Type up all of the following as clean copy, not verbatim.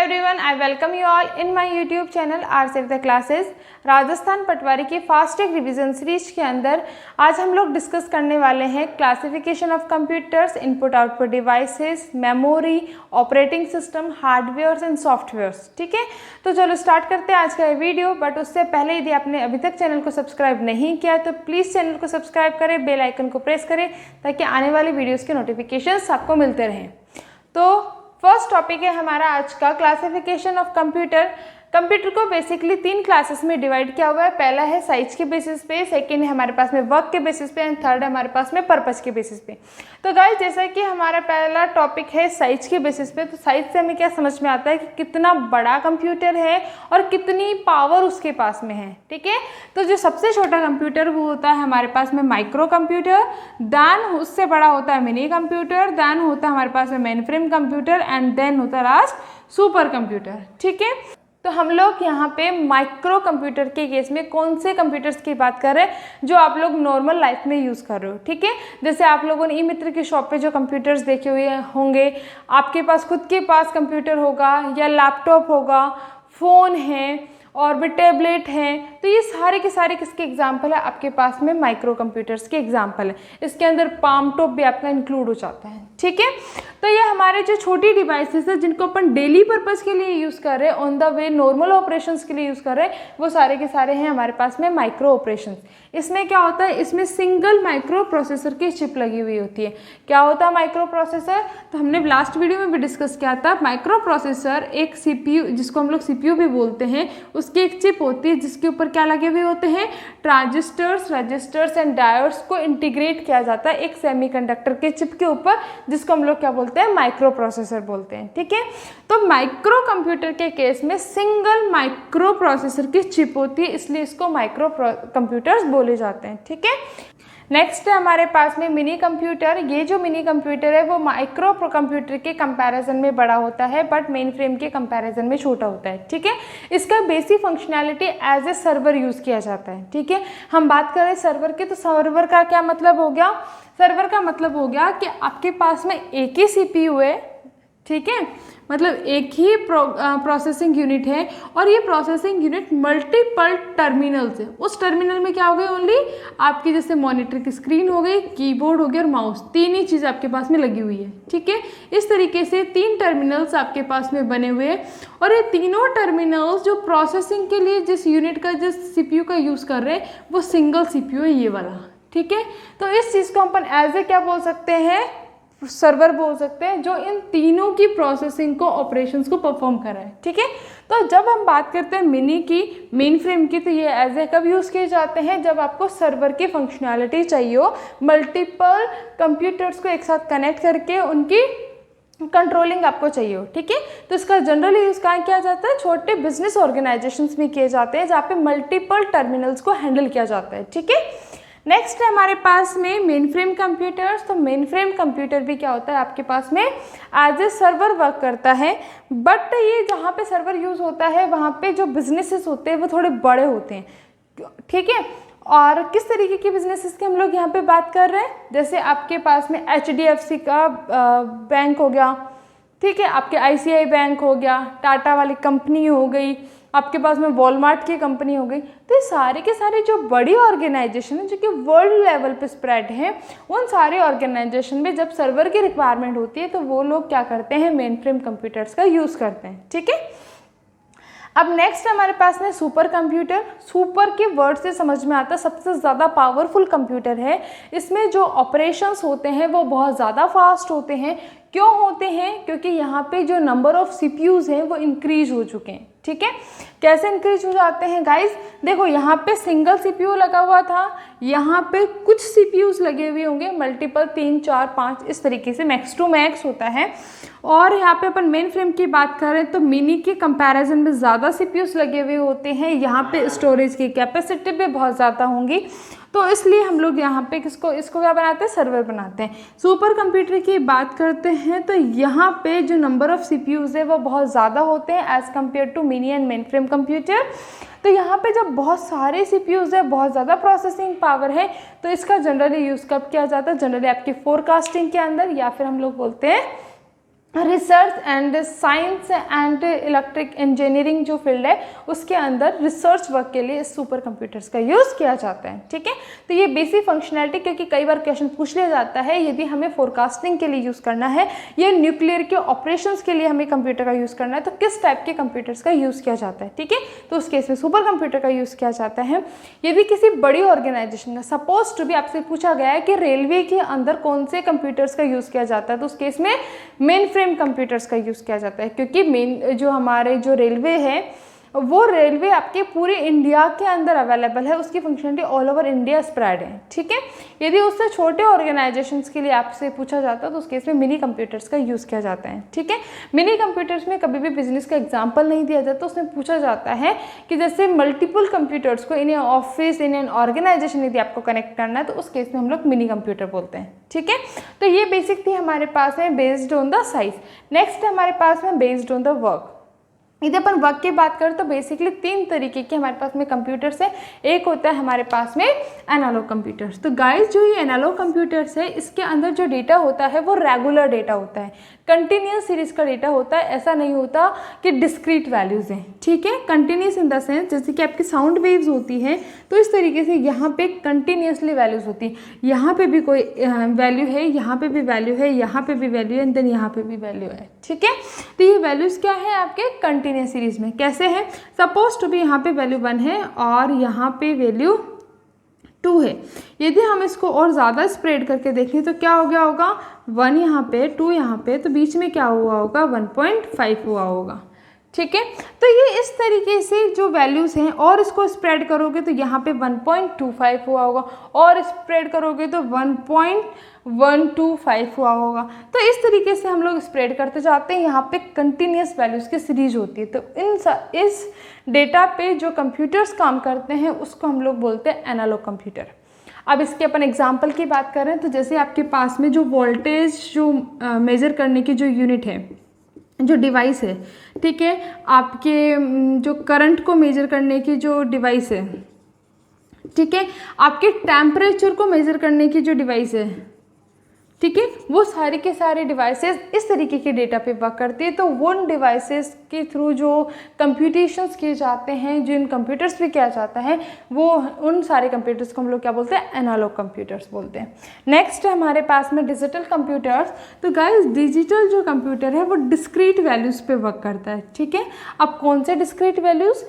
everyone, I welcome you all in my YouTube channel R Save the Classes। Rajasthan पटवारी की fast track revision series के अंदर आज हम लोग डिस्कस करने वाले हैं classification of computers, input output devices, memory, operating system, hardwares and softwares. ठीक है, तो चलो स्टार्ट करते हैं आज का वीडियो। बट उससे पहले यदि आपने अभी तक चैनल को सब्सक्राइब नहीं किया तो प्लीज़ चैनल को सब्सक्राइब करें, बेल आइकन को प्रेस करें ताकि आने वाली वीडियोज़ के नोटिफिकेशंस आपको मिलते रहें। तो फर्स्ट टॉपिक है हमारा आज का क्लासिफिकेशन ऑफ कंप्यूटर। कंप्यूटर को बेसिकली 3 क्लासेस में डिवाइड किया हुआ है। पहला है साइज के बेसिस पे, सेकंड है हमारे पास में वर्क के बेसिस पे एंड थर्ड है हमारे पास में पर्पस के बेसिस पे। तो गाइस जैसा कि हमारा पहला टॉपिक है साइज के बेसिस पे, तो साइज से हमें क्या समझ में आता है कि कितना बड़ा कंप्यूटर है और कितनी पावर उसके पास में है। ठीक है, तो जो सबसे छोटा कंप्यूटर वो होता है हमारे पास में माइक्रो कंप्यूटर, देन उससे बड़ा होता है मिनी कंप्यूटर, देन होता है हमारे पास में mainframe computer and then होता है लास्ट सुपर कंप्यूटर। ठीक है, तो हम लोग यहाँ पे माइक्रो कंप्यूटर के केस में कौन से कंप्यूटर्स की बात कर रहे हैं जो आप लोग नॉर्मल लाइफ में यूज़ कर रहे हो। ठीक है, जैसे आप लोगों ने ई मित्र की शॉप पे जो कंप्यूटर्स देखे हुए होंगे, आपके पास खुद के पास कंप्यूटर होगा या लैपटॉप होगा, फ़ोन है और भी टैबलेट हैं। तो ये सारे के सारे किसके एग्जाम्पल है? आपके पास में माइक्रो कंप्यूटर्स के एग्जाम्पल है। इसके अंदर पाम टॉप भी आपका इंक्लूड हो जाता है। ठीक है, तो ये हमारे जो छोटी डिवाइसेस है जिनको अपन डेली पर्पज़ के लिए यूज़ कर रहे हैं, on the way normal operations के लिए यूज़ कर रहे हैं, वो सारे के सारे हैं हमारे पास में माइक्रो ऑपरेशंस। इसमें क्या होता है, इसमें सिंगल माइक्रो प्रोसेसर की चिप लगी हुई होती है। क्या होता है माइक्रो प्रोसेसर? तो हमने लास्ट वीडियो में भी डिस्कस किया था। माइक्रो प्रोसेसर एक सीपीयू, जिसको हम लोग सीपीयू भी बोलते हैं, उसकी एक चिप होती है जिसके ऊपर क्या लगे हुए होते हैं, ट्रांजिस्टर्स, रजिस्टर्स एंड डायोड्स को इंटीग्रेट किया जाता है एक सेमीकंडक्टर के चिप के ऊपर, जिसको हम लोग क्या बोलते हैं, माइक्रो प्रोसेसर बोलते हैं। ठीक है, तो माइक्रो कंप्यूटर के केस में सिंगल माइक्रो प्रोसेसर की चिप होती है, इसलिए इसको माइक्रो कंप्यूटर्स बोले जाते हैं। ठीक है, नेक्स्ट है हमारे पास में मिनी कंप्यूटर। ये जो मिनी कंप्यूटर है वो माइक्रो कंप्यूटर के कंपैरिजन में बड़ा होता है बट मेन फ्रेम के कंपैरिजन में छोटा होता है। ठीक है, इसका basic functionality as a server use किया जाता है। ठीक है, हम बात करें सर्वर की, तो सर्वर का क्या मतलब हो गया? सर्वर का मतलब हो गया कि आपके पास में एक ही सीपीयू है। ठीक है, मतलब एक ही प्रोसेसिंग यूनिट है और ये प्रोसेसिंग यूनिट मल्टीपल टर्मिनल्स है। उस टर्मिनल में क्या हो गई, ओनली आपकी जैसे मॉनिटर की स्क्रीन हो गई, कीबोर्ड हो गया और माउस, 3 ही चीज़ आपके पास में लगी हुई है। ठीक है, इस तरीके से 3 टर्मिनल्स आपके पास में बने हुए हैं और ये तीनों टर्मिनल्स जो प्रोसेसिंग के लिए जिस यूनिट का, जिस सीपीयू का यूज़ कर रहे हैं वो सिंगल सीपीयू है, ये वाला। ठीक है, तो इस चीज़ को अपन एज ए क्या बोल सकते हैं, सर्वर बोल सकते हैं, जो इन तीनों की प्रोसेसिंग को, ऑपरेशंस को परफॉर्म कर रहा है। ठीक है, तो जब हम बात करते हैं मिनी की, मेन फ्रेम की, तो ये एज ए कब यूज़ किए जाते हैं, जब आपको सर्वर की फंक्शनैलिटी चाहिए हो, मल्टीपल कंप्यूटर्स को एक साथ कनेक्ट करके उनकी कंट्रोलिंग आपको चाहिए हो। ठीक है, तो इसका जनरली यूज़ कहाँ किया जाता है, छोटे बिजनेस ऑर्गेनाइजेशंस में किए जाते हैं जहाँ पे मल्टीपल टर्मिनल्स को हैंडल किया जाता है। ठीक है, नेक्स्ट है हमारे पास में मेन फ्रेम कंप्यूटर्स। तो मेन फ्रेम कंप्यूटर भी क्या होता है, आपके पास में एज ए सर्वर वर्क करता है, बट ये जहाँ पे सर्वर यूज़ होता है वहाँ पे जो बिजनेसेस होते हैं वो थोड़े बड़े होते हैं। ठीक है, और किस तरीके के बिजनेसेस की हम लोग यहाँ पे बात कर रहे हैं, जैसे आपके पास में HDFC का बैंक हो गया। ठीक है, आपके ICI बैंक हो गया, टाटा वाली कंपनी हो गई, आपके पास में वॉलमार्ट की कंपनी हो गई। तो ये सारे के सारे जो बड़ी ऑर्गेनाइजेशन है जो कि वर्ल्ड लेवल पे स्प्रेड हैं, उन सारे ऑर्गेनाइजेशन में जब सर्वर की रिक्वायरमेंट होती है तो वो लोग क्या करते हैं, मेन फ्रेम कंप्यूटर्स का यूज़ करते हैं। ठीक है, अब नेक्स्ट हमारे पास में सुपर कंप्यूटर। सुपर के वर्ड से समझ में आता है सबसे ज़्यादा पावरफुल कंप्यूटर है। इसमें जो ऑपरेशंस होते हैं वो बहुत ज़्यादा फास्ट होते हैं। क्यों होते हैं? क्योंकि यहाँ पे जो नंबर ऑफ सीपीयूज़ हैं वो इंक्रीज हो चुके हैं। ठीक है, कैसे इंक्रीज हो जाते हैं गाइस? देखो यहाँ पे सिंगल सीपीयू लगा हुआ था, यहाँ पे कुछ सीपीयूज़ लगे हुए होंगे, मल्टीपल 3, 4, 5 इस तरीके से मैक्स टू मैक्स होता है। और यहाँ पे अपन मेन फ्रेम की बात करें तो मिनी के कंपैरिजन में ज़्यादा सीपीयूज़ लगे हुए होते हैं। यहाँ पे स्टोरेज की कैपेसिटी भी बहुत ज़्यादा होंगी, तो इसलिए हम लोग यहाँ पे इसको क्या बनाते हैं, सर्वर बनाते हैं। सुपर कंप्यूटर की बात करते हैं तो यहाँ पे जो नंबर ऑफ सीपीयूज़ है वो बहुत ज़्यादा होते हैं as compare to mini and mainframe computer. तो यहाँ पे जब बहुत सारे सीपीयूज़ है, बहुत ज़्यादा प्रोसेसिंग पावर है, तो इसका जनरली यूज़ कब किया जाता है, जनरली आपकी फोरकास्टिंग के अंदर, या फिर हम लोग बोलते हैं research and science and electric engineering जो फील्ड है उसके अंदर रिसर्च वर्क के लिए सुपर कंप्यूटर्स का यूज़ किया जाता है। ठीक है, तो ये बेसिक फंक्शनैलिटी, क्योंकि कई बार क्वेश्चन पूछ लिया जाता है, यदि हमें फोरकास्टिंग के लिए यूज़ करना है या न्यूक्लियर के ऑपरेशंस के लिए हमें कंप्यूटर का यूज़ करना है तो किस टाइप के कंप्यूटर्स का यूज़ किया जाता है। ठीक है, तो उस केस में सुपर कंप्यूटर का यूज़ किया जाता है। यदि किसी बड़ी ऑर्गेनाइजेशन का सपोज टू भी आपसे पूछा गया है कि रेलवे के अंदर कौन से कंप्यूटर्स का यूज़ किया जाता है, तो उस केस में मेन फ्रेम कंप्यूटर्स का यूज़ किया जाता है, क्योंकि मेन जो हमारे जो रेलवे है वो रेलवे आपके पूरे इंडिया के अंदर अवेलेबल है, उसकी functionality all over India spread है। ठीक है, यदि उससे छोटे ऑर्गेनाइजेशंस के लिए आपसे पूछा जाता है तो उस केस में मिनी कंप्यूटर्स का यूज़ किया जाता है। ठीक है, मिनी कंप्यूटर्स में कभी भी बिजनेस का एग्जांपल नहीं दिया जाता, उसमें पूछा जाता है कि जैसे मल्टीपल कंप्यूटर्स को in office in an organization यदि आपको कनेक्ट करना है तो उस केस में हम लोग मिनी कंप्यूटर बोलते हैं। ठीक है, तो ये बेसिक थी हमारे पास में based on the size. Next हमारे पास में बेस्ड ऑन द वर्क। यदि अपन वर्क की बात करें तो बेसिकली 3 तरीके के हमारे पास में कंप्यूटर्स है। एक होता है हमारे पास में एनालॉग कंप्यूटर्स। तो गाइस जो ये एनालॉग कंप्यूटर्स है इसके अंदर जो डेटा होता है वो रेगुलर डेटा होता है, कंटिन्यूस सीरीज का डेटा होता है, ऐसा नहीं होता कि डिस्क्रीट वैल्यूज़ हैं। ठीक है, कंटिन्यूस इन द सेंस जैसे कि आपकी साउंड वेव्स होती हैं तो इस तरीके से यहाँ पे कंटिन्यूसली वैल्यूज़ होती हैं, यहाँ पे भी कोई वैल्यू है, यहाँ पे भी वैल्यू है, यहाँ पे भी वैल्यू है एंड देन यहाँ पे भी वैल्यू है। ठीक है, तो ये वैल्यूज़ क्या है आपके कंटिन्यूस सीरीज में। कैसे है, सपोज टू भी यहाँ पे वैल्यू 1 है और यहाँ पे वैल्यू 2 है। यदि हम इसको और ज़्यादा स्प्रेड करके देखें तो क्या हो गया होगा, 1 यहाँ पे 2 यहाँ पे, तो बीच में क्या हुआ होगा 1.5 हुआ होगा। ठीक है, तो ये इस तरीके से जो वैल्यूज़ हैं और इसको स्प्रेड करोगे तो यहाँ पे 1.25 हुआ होगा और स्प्रेड करोगे तो 1.125 हुआ होगा। तो इस तरीके से हम लोग स्प्रेड करते जाते हैं, यहाँ पे कंटिन्यूस वैल्यूज़ की सीरीज होती है। तो इस डेटा पे जो कंप्यूटर्स काम करते हैं उसको हम लोग बोलते हैं एनालॉग कंप्यूटर। अब इसके अपन एग्जांपल की बात करें तो जैसे आपके पास में जो वोल्टेज जो मेज़र करने की जो यूनिट है, जो डिवाइस है, ठीक है, आपके जो करंट को मेज़र करने की जो डिवाइस है, ठीक है, आपके टेम्परेचर को मेज़र करने की जो डिवाइस है, ठीक है, वो सारे के सारे डिवाइसेस इस तरीके के डेटा पे वर्क करती है। तो उन डिवाइसेस के थ्रू जो कंप्यूटेशंस किए जाते हैं, जो इन कंप्यूटर्स पे किया जाता है, वो उन सारे कंप्यूटर्स को हम लोग क्या बोलते हैं, एनालॉग कंप्यूटर्स बोलते हैं। नेक्स्ट है हमारे पास में डिजिटल कंप्यूटर्स। तो गाइस डिजिटल जो कंप्यूटर है वो डिस्क्रीट वैल्यूज़ पे वर्क करता है। ठीक है, अब कौन से डिस्क्रीट वैल्यूज़,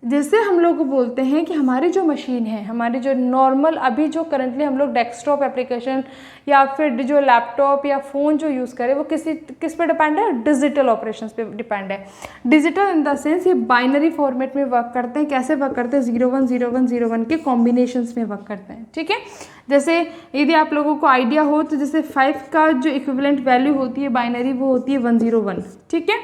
जैसे हम लोग बोलते हैं कि हमारी जो मशीन है, हमारी जो नॉर्मल अभी जो करंटली हम लोग डेस्कटॉप एप्लीकेशन या फिर जो लैपटॉप या फ़ोन जो यूज़ करें वो किस पे डिपेंड है, डिजिटल ऑपरेशंस पे डिपेंड है। डिजिटल इन द सेंस ये बाइनरी फॉर्मेट में वर्क करते हैं। कैसे वर्क करते हैं, 01 01 01 के कॉम्बिनेशंस में वर्क करते हैं। ठीक है, जैसे यदि आप लोगों को आइडिया हो तो जैसे 5 का जो इक्विवेलेंट वैल्यू होती है बाइनरी वो होती है 101। ठीक है,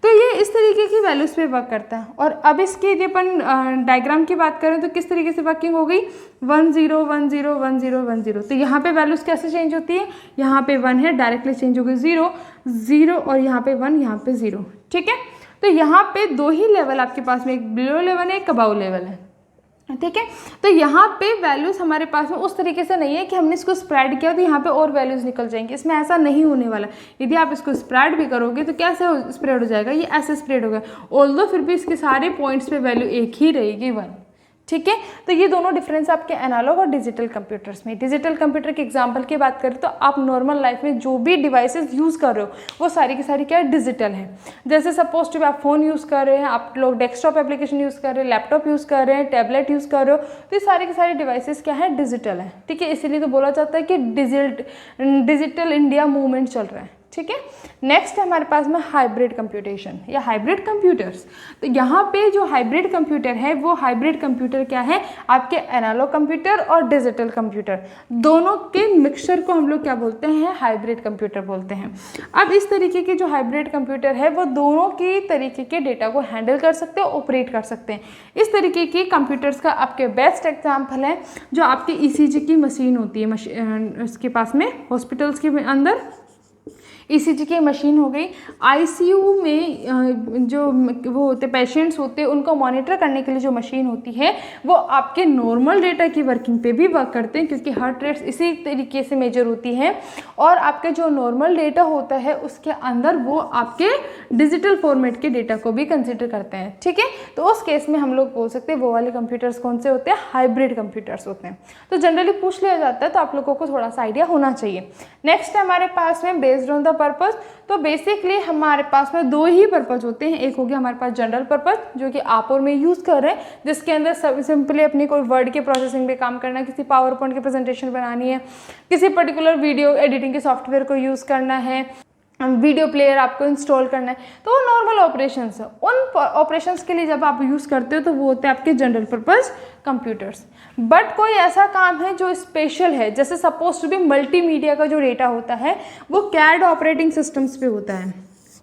तो ये इस तरीके की वैल्यूज़ पे वर्क करता है। और अब इसके यदि अपन डायग्राम की बात करें तो किस तरीके से वर्किंग हो गई, 10 10 10 10। तो यहाँ पे वैल्यूज़ कैसे चेंज होती है, यहाँ पे 1 है, डायरेक्टली चेंज हो गई 0 0 और यहाँ पे 1, यहाँ पे 0। ठीक है, तो यहाँ पे 2 ही लेवल आपके पास में, एक बिलो लेवल है, एक अबाव लेवल है। ठीक है, तो यहाँ पे वैल्यूज़ हमारे पास में उस तरीके से नहीं है कि हमने इसको स्प्रेड किया तो यहाँ पे और वैल्यूज़ निकल जाएंगी, इसमें ऐसा नहीं होने वाला। यदि आप इसको स्प्रेड भी करोगे तो कैसे स्प्रेड हो जाएगा, ये ऐसे स्प्रेड होगा, ऑल्दो फिर भी इसके सारे पॉइंट्स पे वैल्यू एक ही रहेगी 1। ठीक है, तो ये दोनों डिफरेंस आपके एनालॉग और डिजिटल कंप्यूटर्स में। डिजिटल कंप्यूटर के एग्जांपल की बात करें तो आप नॉर्मल लाइफ में जो भी डिवाइसेस यूज़ कर रहे हो वो सारी की सारी क्या है, डिजिटल है। जैसे सपोज टू आप फ़ोन यूज़ कर रहे हैं, आप लोग डेस्कटॉप एप्लीकेशन यूज़ कर रहे हैं, लैपटॉप यूज़ कर रहे हैं, टैबलेट यूज़ कर रहे हो, तो ये सारे के सारे डिवाइसेस क्या है, डिजिटल है। ठीक है, इसीलिए तो बोला जाता है कि डिजिटल इंडिया मूवमेंट चल रहा है। ठीक है, नेक्स्ट है हमारे पास में हाइब्रिड कंप्यूटेशन या हाइब्रिड कंप्यूटर्स। तो यहाँ पे जो हाइब्रिड कंप्यूटर है वो हाइब्रिड कंप्यूटर क्या है, आपके एनालॉग कंप्यूटर और डिजिटल कंप्यूटर दोनों के मिक्सचर को हम लोग क्या बोलते हैं, हाइब्रिड कंप्यूटर बोलते हैं। अब इस तरीके के जो हाइब्रिड कंप्यूटर है वो दोनों की तरीके के डेटा को हैंडल कर सकते हैं, ऑपरेट कर सकते हैं। इस तरीके के कंप्यूटर्स का आपके बेस्ट एग्जाम्पल है जो आपकी ECG की मशीन होती है, उसके पास में हॉस्पिटल्स के अंदर ECG की मशीन हो गई, ICU में जो वो होते पेशेंट्स होते हैं उनको मॉनिटर करने के लिए जो मशीन होती है वो आपके नॉर्मल डेटा की वर्किंग पे भी वर्क करते हैं, क्योंकि हार्ट रेट्स इसी तरीके से मेजर होती हैं और आपका जो नॉर्मल डेटा होता है उसके अंदर वो आपके डिजिटल फॉर्मेट के डेटा को भी कंसिडर करते हैं। ठीक है, तो उस केस में हम लोग बोल सकते हैं वो वाले कंप्यूटर्स कौन से होते हैं, हाइब्रिड कंप्यूटर्स होते हैं। तो जनरली पूछ लिया जाता है, तो आप लोगों को थोड़ा सा आइडिया होना चाहिए। नेक्स्ट है हमारे पास में बेस्ड ऑन द पर्पस। तो बेसिकली हमारे पास में दो ही पर्पस होते हैं। एक हो गया हमारे पास जनरल पर्पस, जो कि आप और मैं यूज़ कर रहे हैं, जिसके अंदर सिंपली अपनी कोई वर्ड के प्रोसेसिंग पे काम करना है, किसी पावर पॉइंट की प्रेजेंटेशन बनानी है, किसी पर्टिकुलर वीडियो एडिटिंग के सॉफ्टवेयर को यूज़ करना है, वीडियो प्लेयर आपको इंस्टॉल करना है, तो वो नॉर्मल ऑपरेशंस है। उन ऑपरेशंस के लिए जब आप यूज़ करते हो तो वो होते हैं आपके जनरल पर्पस कंप्यूटर्स। बट कोई ऐसा काम है जो स्पेशल है, जैसे सपोज टू बी मल्टीमीडिया का जो डेटा होता है वो कैड ऑपरेटिंग सिस्टम्स पे होता है।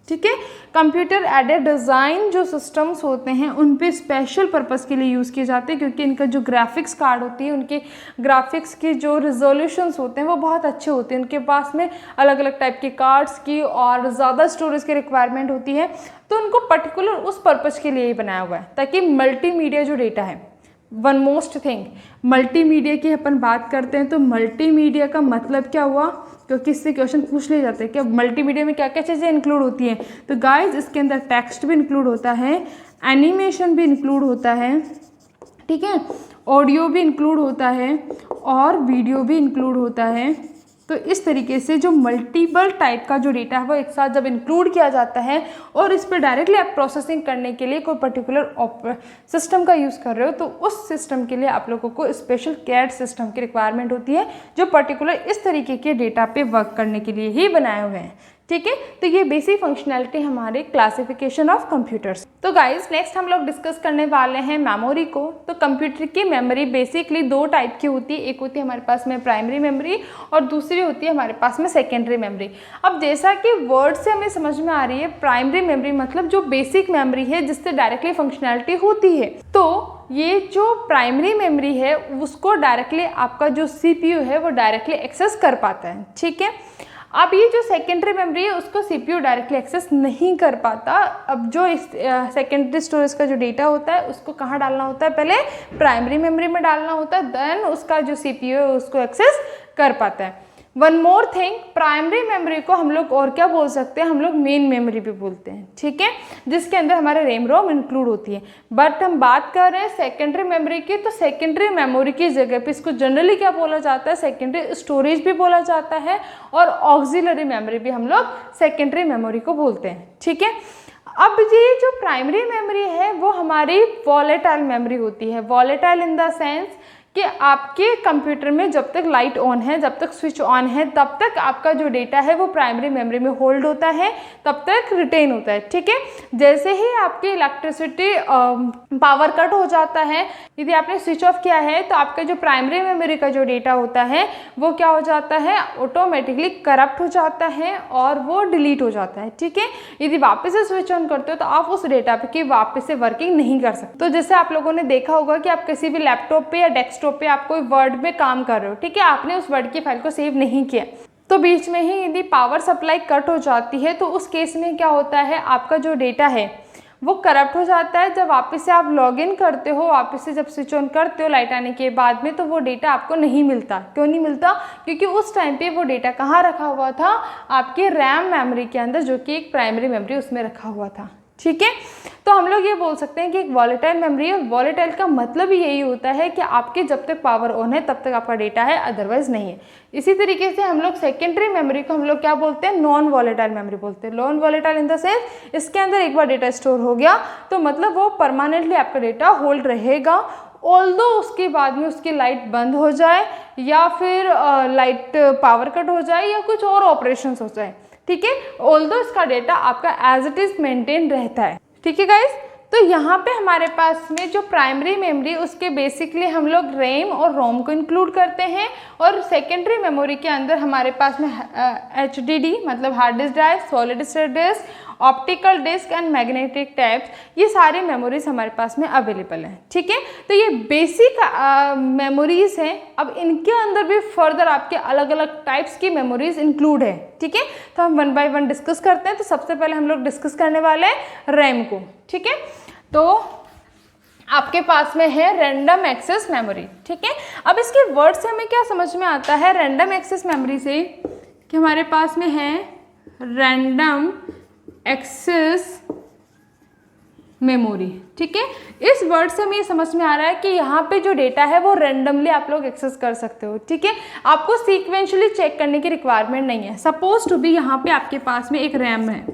ठीक है, कंप्यूटर एडेड डिज़ाइन जो सिस्टम्स होते हैं उन पे स्पेशल पर्पस के लिए यूज़ किए जाते हैं, क्योंकि इनका जो ग्राफिक्स कार्ड होती है, उनके ग्राफिक्स के जो रिजोल्यूशंस होते हैं वो बहुत अच्छे होते हैं। उनके पास में अलग अलग टाइप के कार्ड्स की और ज़्यादा स्टोरेज की रिक्वायरमेंट होती है, तो उनको पर्टिकुलर उस पर्पज़ के लिए ही बनाया हुआ है, ताकि मल्टीमीडिया जो डेटा है, वन मोस्ट थिंग, मल्टीमीडिया की अपन बात करते हैं तो मल्टीमीडिया का मतलब क्या हुआ, क्योंकि इससे क्वेश्चन पूछ लिए जाते हैं कि मल्टीमीडिया में क्या क्या चीज़ें इंक्लूड होती हैं। तो गाइस इसके अंदर टेक्स्ट भी इंक्लूड होता है, एनिमेशन भी इंक्लूड होता है, ठीक है, ऑडियो भी इंक्लूड होता है और वीडियो भी इंक्लूड होता है। तो इस तरीके से जो मल्टीपल टाइप का जो डेटा है वो एक साथ जब इंक्लूड किया जाता है और इस पर डायरेक्टली आप प्रोसेसिंग करने के लिए कोई पर्टिकुलर सिस्टम का यूज़ कर रहे हो, तो उस सिस्टम के लिए आप लोगों को स्पेशल कैड सिस्टम की रिक्वायरमेंट होती है, जो पर्टिकुलर इस तरीके के डेटा पे वर्क करने के लिए ही बनाए हुए हैं। ठीक है, तो ये बेसिक फंक्शनैलिटी हमारे क्लासिफिकेशन ऑफ कंप्यूटर्स। तो गाइस नेक्स्ट हम लोग डिस्कस करने वाले हैं मेमोरी को। तो कंप्यूटर की मेमोरी बेसिकली दो टाइप की होती है, एक होती है हमारे पास में प्राइमरी मेमोरी और दूसरी होती है हमारे पास में सेकेंडरी मेमोरी। अब जैसा कि वर्ड से हमें समझ में आ रही है, प्राइमरी मेमोरी मतलब जो बेसिक मेमोरी है जिससे डायरेक्टली फंक्शनैलिटी होती है। तो ये जो प्राइमरी मेमोरी है उसको डायरेक्टली आपका जो CPU है वो डायरेक्टली एक्सेस कर पाता है। ठीक है, अब ये जो सेकेंडरी मेमोरी है उसको CPU डायरेक्टली एक्सेस नहीं कर पाता। अब जो इस सेकेंडरी स्टोरेज का जो डेटा होता है उसको कहाँ डालना होता है, पहले प्राइमरी मेमोरी में डालना होता है, देन उसका जो CPU है उसको एक्सेस कर पाता है। One more thing, primary memory को हम लोग और क्या बोल सकते हैं, हम लोग मेन मेमोरी भी बोलते हैं। ठीक है, जिसके अंदर हमारे रैम रोम इंक्लूड होती है। बट हम बात कर रहे हैं सेकेंडरी मेमोरी की, तो सेकेंडरी मेमोरी की जगह पे इसको जनरली क्या बोला जाता है, सेकेंडरी स्टोरेज भी बोला जाता है और ऑक्सिलरी मेमोरी भी हम लोग सेकेंडरी मेमोरी को बोलते हैं। ठीक है, अब ये जो प्राइमरी मेमोरी है वो हमारी वॉलेटाइल मेमोरी होती है। वॉलेटाइल इन द सेंस कि आपके कंप्यूटर में जब तक लाइट ऑन है, जब तक स्विच ऑन है, तब तक आपका जो डेटा है वो प्राइमरी मेमोरी में होल्ड होता है, तब तक रिटेन होता है। ठीक है, जैसे ही आपकी इलेक्ट्रिसिटी पावर कट हो जाता है, यदि आपने स्विच ऑफ किया है तो आपका जो प्राइमरी मेमोरी का जो डेटा होता है वो क्या हो जाता है, ऑटोमेटिकली करप्ट हो जाता है और वो डिलीट हो जाता है। ठीक है, यदि वापस से स्विच ऑन करते हो तो आप उस डेटा पे की वापस से वर्किंग नहीं कर सकते। तो जैसे आप लोगों ने देखा होगा कि आप किसी भी लैपटॉप पे या डेस्कटॉप पे आप कोई वर्ड में काम कर रहे हो, ठीक है, आपने उस वर्ड की फाइल को सेव नहीं किया, तो बीच में ही यदि पावर सप्लाई कट हो जाती है तो उस केस में क्या होता है, आपका जो डेटा है वो करप्ट हो जाता है। जब वापस से आप लॉगिन करते हो, वापस से जब स्विच ऑन करते हो लाइट आने के बाद में, तो वो डेटा आपको नहीं मिलता। क्यों नहीं मिलता, क्योंकि उस टाइम पे वो डेटा कहाँ रखा हुआ था, आपके रैम मेमोरी के अंदर, जो कि एक प्राइमरी मेमोरी उसमें रखा हुआ था। ठीक है, तो हम लोग ये बोल सकते हैं कि एक वॉलेटाइल मेमोरी है। वॉलेटाइल का मतलब ही यही होता है कि आपके जब तक पावर ऑन है तब तक आपका डेटा है, अदरवाइज नहीं है। इसी तरीके से हम लोग सेकेंडरी मेमोरी को हम लोग क्या बोलते हैं, नॉन वॉलेटाइल मेमोरी बोलते हैं। Non volatile in the sense इसके अंदर एक बार डेटा स्टोर हो गया तो मतलब वो परमानेंटली आपका डेटा होल्ड रहेगा, ऑल्दो उसके बाद में उसकी लाइट बंद हो जाए या फिर लाइट पावर कट हो जाए या कुछ और ऑपरेशंस हो जाए। ठीक है, ऑल्दो इसका डेटा आपका एज इट इज मेंटेन रहता है। ठीक है गाइस, तो यहाँ पे हमारे पास में जो प्राइमरी मेमोरी उसके बेसिकली हम लोग रैम और रोम को इंक्लूड करते हैं, और सेकेंडरी मेमोरी के अंदर हमारे पास में HDD मतलब hard disk drive, solid state disk optical disk and magnetic tapes, ये सारी मेमोरीज हमारे पास में अवेलेबल हैं। ठीक है, तो ये बेसिक मेमोरीज हैं। अब इनके अंदर भी फर्दर आपके अलग अलग टाइप्स की मेमोरीज इंक्लूड है। ठीक है, तो हम वन बाय वन डिस्कस करते हैं। तो सबसे पहले हम लोग डिस्कस करने वाले हैं रैम को। ठीक है, तो आपके पास में है रैंडम एक्सेस मेमोरी। ठीक है, अब इसके वर्ड से हमें क्या समझ में आता है रैंडम एक्सेस मेमोरी से, कि हमारे पास में है रैंडम एक्सेस मेमोरी। ठीक है, इस वर्ड से हमें ये समझ में आ रहा है कि यहाँ पे जो डेटा है वो रैंडमली आप लोग एक्सेस कर सकते हो। ठीक है, आपको सीक्वेंशियली चेक करने की रिक्वायरमेंट नहीं है। सपोज टू बी यहाँ पे आपके पास में एक रैम है।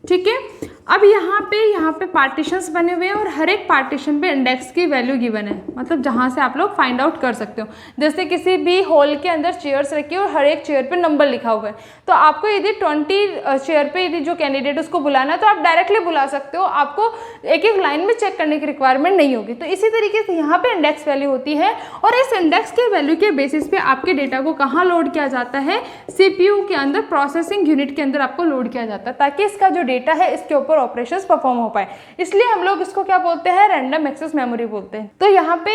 ठीक है, अब यहाँ पे पार्टीशंस बने हुए हैं और हर एक पार्टीशन पे इंडेक्स की वैल्यू गिवन है, मतलब जहाँ से आप लोग फाइंड आउट कर सकते हो। जैसे किसी भी हॉल के अंदर चेयर्स रखी और हर एक चेयर पे नंबर लिखा हुआ है, तो आपको यदि 20 चेयर पे यदि जो कैंडिडेट उसको बुलाना है तो आप डायरेक्टली बुला सकते हो, आपको एक एक लाइन में चेक करने की रिक्वायरमेंट नहीं होगी। तो इसी तरीके से यहाँ पे इंडेक्स वैल्यू होती है और इस इंडेक्स के वैल्यू के बेसिस पे आपके डेटा को कहाँ लोड किया जाता है, CPU के अंदर, प्रोसेसिंग यूनिट के अंदर आपको लोड किया जाता है, ताकि इसका जो डेटा है इसके ऊपर ऑपरेशंस परफॉर्म हो पाए। इसलिए हम लोग इसको क्या बोलते हैं, रैंडम एक्सेस मेमोरी बोलते हैं। तो यहाँ पे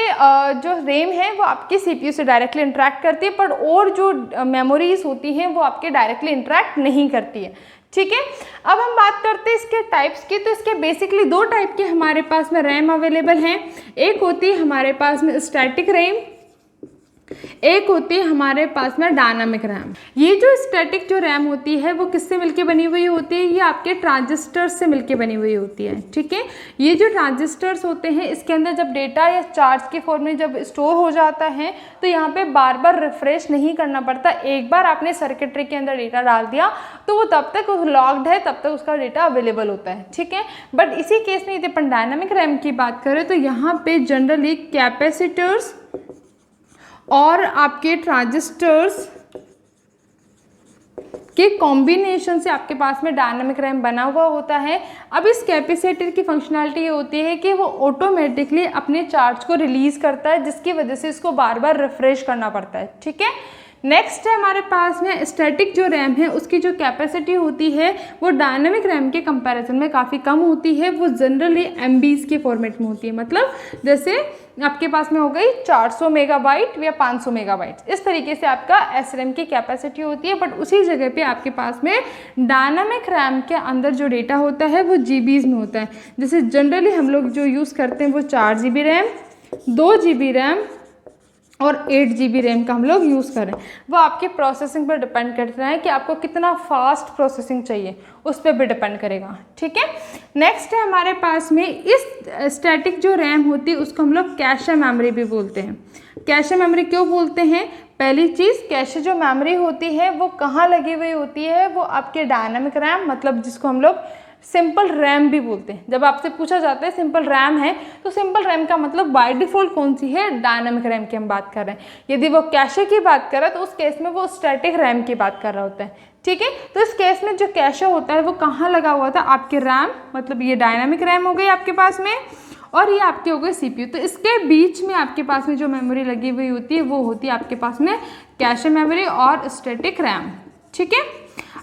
जो रैम है वो आपकी CPU से डायरेक्टली इंटरेक्ट करती है, पर और जो मेमोरीज होती हैं वो आपके डायरेक्टली इंटरेक्ट नहीं करती है। ठीक है, अब हम बात करते हैं इसके टाइप्स की। तो इसके बेसिकली दो टाइप के हमारे पास में रैम अवेलेबल हैं। एक होती है हमारे पास में स्टैटिक रैम, एक होती है हमारे पास में डायनामिक रैम। ये जो स्टैटिक जो रैम होती है वो किससे मिलके बनी हुई होती है, ये आपके ट्रांजिस्टर्स से मिलके बनी हुई होती है। ठीक है, ये जो ट्रांजिस्टर्स होते हैं इसके अंदर जब डेटा या चार्ज के फॉर्म में जब स्टोर हो जाता है तो यहाँ पे बार बार रिफ्रेश नहीं करना पड़ता। एक बार आपने सर्किटरी के अंदर डेटा डाल दिया तो वो तब तक लॉक्ड है, तब तक उसका डेटा अवेलेबल होता है। ठीक है, बट इसी केस में यदि अपन डायनामिक रैम की बात करें तो यहाँ पे जनरली कैपेसिटर्स और आपके ट्रांजिस्टर्स के कॉम्बिनेशन से आपके पास में डायनामिक रैम बना हुआ होता है। अब इस कैपेसिटर की फंक्शनैलिटी ये होती है कि वो ऑटोमेटिकली अपने चार्ज को रिलीज करता है, जिसकी वजह से इसको बार बार रिफ्रेश करना पड़ता है। ठीक है, नेक्स्ट है हमारे पास में स्टैटिक जो रैम है, उसकी जो कैपेसिटी होती है वो डायनामिक रैम के कंपैरिजन में काफ़ी कम होती है। वो जनरली MBs के फॉर्मेट में होती है, मतलब जैसे आपके पास में हो गई 400 मेगाबाइट या 500 मेगाबाइट, इस तरीके से आपका SRAM की कैपेसिटी होती है। बट उसी जगह पे आपके पास में डायनामिक रैम के अंदर जो डेटा होता है वो GBs में होता है। जैसे जनरली हम लोग जो यूज़ करते हैं वो 4 GB रैम, 2 GB रैम और 8 GB रैम का हम लोग यूज़ करें। वो आपके प्रोसेसिंग पर डिपेंड करता है कि आपको कितना फास्ट प्रोसेसिंग चाहिए, उस पर भी डिपेंड करेगा। ठीक है, नेक्स्ट है हमारे पास में इस स्टैटिक जो रैम होती है उसको हम लोग कैशे मेमोरी भी बोलते हैं। कैशे मेमोरी क्यों बोलते हैं, पहली चीज़ कैशे जो मेमोरी होती है वो कहाँ लगी हुई होती है, वो आपके डायनामिक रैम, मतलब जिसको हम लोग सिंपल रैम भी बोलते हैं। जब आपसे पूछा जाता है सिंपल रैम है तो सिंपल रैम का मतलब बाय डिफ़ॉल्ट कौन सी है, डायनामिक रैम की हम बात कर रहे हैं। यदि वो कैशे की बात कर रहा है तो उस केस में वो स्टैटिक रैम की बात कर रहा होता है। ठीक है, तो इस केस में जो कैशे होता है वो कहाँ लगा हुआ था, आपके रैम, मतलब ये डायनामिक रैम हो गई आपके पास में और ये आपकी हो गई CPU। तो इसके बीच में आपके पास में जो मेमोरी लगी हुई होती है वो होती है आपके पास में कैशे मेमोरी और स्टैटिक रैम। ठीक है,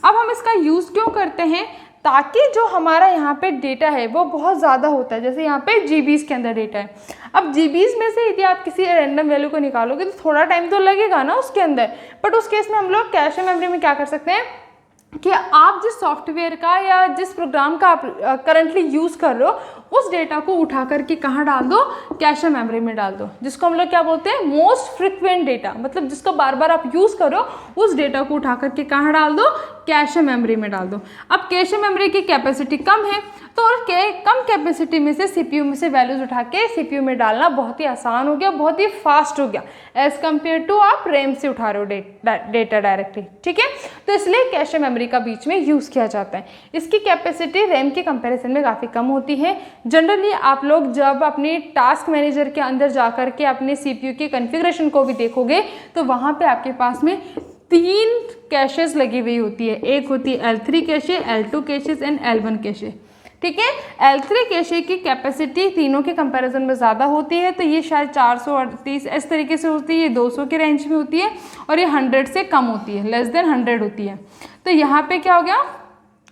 अब हम इसका यूज़ क्यों करते हैं, ताकि जो हमारा यहाँ पे डेटा है वो बहुत ज़्यादा होता है। जैसे यहाँ पे GBs के अंदर डेटा है, अब GBs में से यदि आप किसी रैंडम वैल्यू को निकालोगे तो थोड़ा टाइम तो लगेगा ना उसके अंदर। बट उस केस में हम लोग कैशे मेमोरी में क्या कर सकते हैं कि आप जिस सॉफ्टवेयर का या जिस प्रोग्राम का आप करंटली यूज़ कर रहे हो उस डेटा को उठा करके कहाँ डाल दो, कैशे मेमोरी में डाल दो, जिसको हम लोग क्या बोलते हैं, मोस्ट फ्रिक्वेंट डेटा, मतलब जिसको बार बार आप यूज़ करो उस डेटा को उठा करके कहाँ डाल दो, कैशे मेमोरी में डाल दो। अब कैशे मेमोरी की कैपेसिटी कम है तो और कम कैपेसिटी में से CPU में से वैल्यूज उठा के CPU में डालना बहुत ही आसान हो गया, बहुत ही फास्ट हो गया एज़ कम्पेयर टू आप रैम से उठा रहे हो डेटा डायरेक्टली। ठीक है, तो इसलिए कैशे मेमोरी का बीच में यूज़ किया जाता है। इसकी कैपेसिटी रैम के कंपैरिजन में काफ़ी कम होती है। जनरली आप लोग जब अपनी टास्क मैनेजर के अंदर जा कर के अपने CPU के कॉन्फ़िगरेशन को भी देखोगे तो वहाँ पर आपके पास में 3 कैशेस लगी हुई होती है। एक होती है L3 cache, L2 caches and L1 cache. ठीक है, L3 कैशे की कैपेसिटी तीनों के कंपैरिजन में ज़्यादा होती है, तो ये शायद 438 इस तरीके से होती है, ये 200 के रेंज में होती है और ये 100 से कम होती है, लेस देन 100 होती है। तो यहाँ पे क्या हो गया,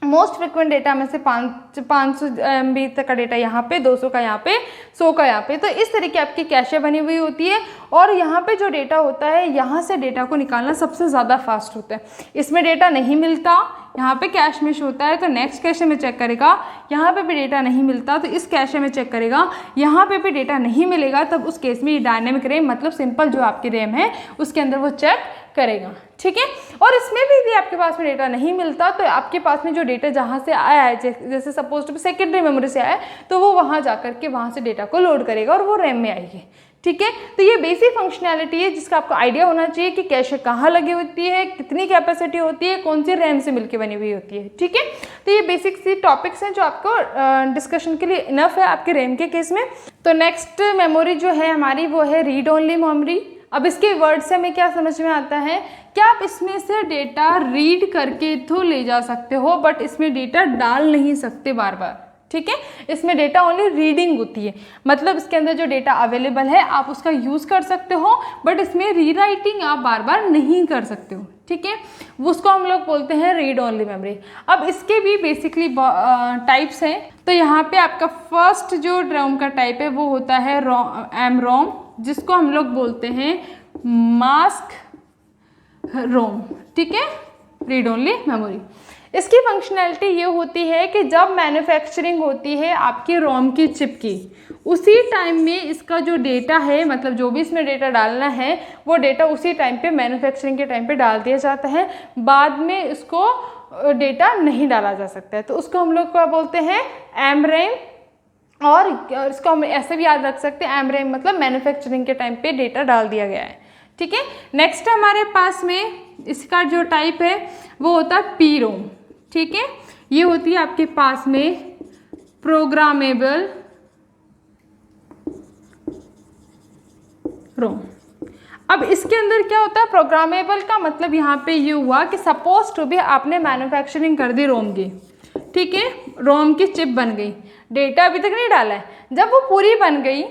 मोस्ट फ्रिक्वेंट डेटा में से 500 MB तक का डेटा यहाँ पे, 200 का यहाँ पे, 100 का यहाँ पे। तो इस तरीके आपकी कैशे बनी हुई होती है और यहाँ पे जो डेटा होता है यहाँ से डेटा को निकालना सबसे ज़्यादा फास्ट होता है। इसमें डेटा नहीं मिलता, यहाँ पे कैश मिस होता है तो नेक्स्ट कैशे में चेक करेगा, यहाँ पे भी डेटा नहीं मिलता तो इस कैशे में चेक करेगा, यहाँ पे भी डेटा नहीं मिलेगा तब उस केस में ये डायनेमिक रैम मतलब सिंपल जो आपकी रैम है उसके अंदर वो चेक करेगा, ठीक है। और इसमें भी यदि आपके पास में डेटा नहीं मिलता तो आपके पास में जो डेटा जहाँ से आया है, जैसे सपोज टू सेकेंडरी मेमोरी से आया है तो वो वहाँ जा करके वहाँ से डेटा को लोड करेगा और वो रैम में आएगी, ठीक है। तो ये बेसिक फंक्शनैलिटी है जिसका आपको आइडिया होना चाहिए कि कैशे कहाँ लगी होती है, कितनी कैपेसिटी होती है, कौन सी रैम से मिलकर बनी हुई होती है, ठीक है। तो ये बेसिक सी टॉपिक्स हैं जो आपको डिस्कशन के लिए इनफ है आपके रैम के केस में। तो नेक्स्ट मेमोरी जो है हमारी वो है रीड ओनली मेमोरी। अब इसके वर्ड से हमें क्या समझ में आता है कि आप इसमें से डेटा रीड करके तो ले जा सकते हो बट इसमें डेटा डाल नहीं सकते बार बार, ठीक है। इसमें डेटा ओनली रीडिंग होती है, मतलब इसके अंदर जो डेटा अवेलेबल है आप उसका यूज़ कर सकते हो बट इसमें रीराइटिंग आप बार बार नहीं कर सकते हो, ठीक है। उसको हम लोग बोलते हैं रीड ओनली मेमोरी। अब इसके भी बेसिकली टाइप्स हैं। तो यहाँ पे आपका फर्स्ट जो रोम का टाइप है वो होता है एम रोम, जिसको हम लोग बोलते हैं मास्क रोम, ठीक है, रीड ओनली मेमोरी। इसकी फंक्शनैलिटी ये होती है कि जब मैन्युफैक्चरिंग होती है आपकी रोम की चिप की, उसी टाइम में इसका जो डेटा है मतलब जो भी इसमें डेटा डालना है वो डेटा उसी टाइम पे मैन्युफैक्चरिंग के टाइम पे डाल दिया जाता है, बाद में इसको डेटा नहीं डाला जा सकता है। तो उसको हम लोग क्या बोलते हैं, एम रैम। और इसको हम ऐसे भी याद रख सकते हैं, एम रैम मतलब मैन्युफैक्चरिंग के टाइम पे डेटा डाल दिया गया है, ठीक है। नेक्स्ट हमारे पास में इसका जो टाइप है वो होता है पी रोम, ठीक है। ये होती है आपके पास में प्रोग्रामेबल रोम। अब इसके अंदर क्या होता है, प्रोग्रामेबल का मतलब यहाँ पे ये हुआ कि सपोज टू भी आपने मैन्युफैक्चरिंग कर दी रोम की, ठीक है, रोम की चिप बन गई, डेटा अभी तक नहीं डाला है, जब वो पूरी बन गई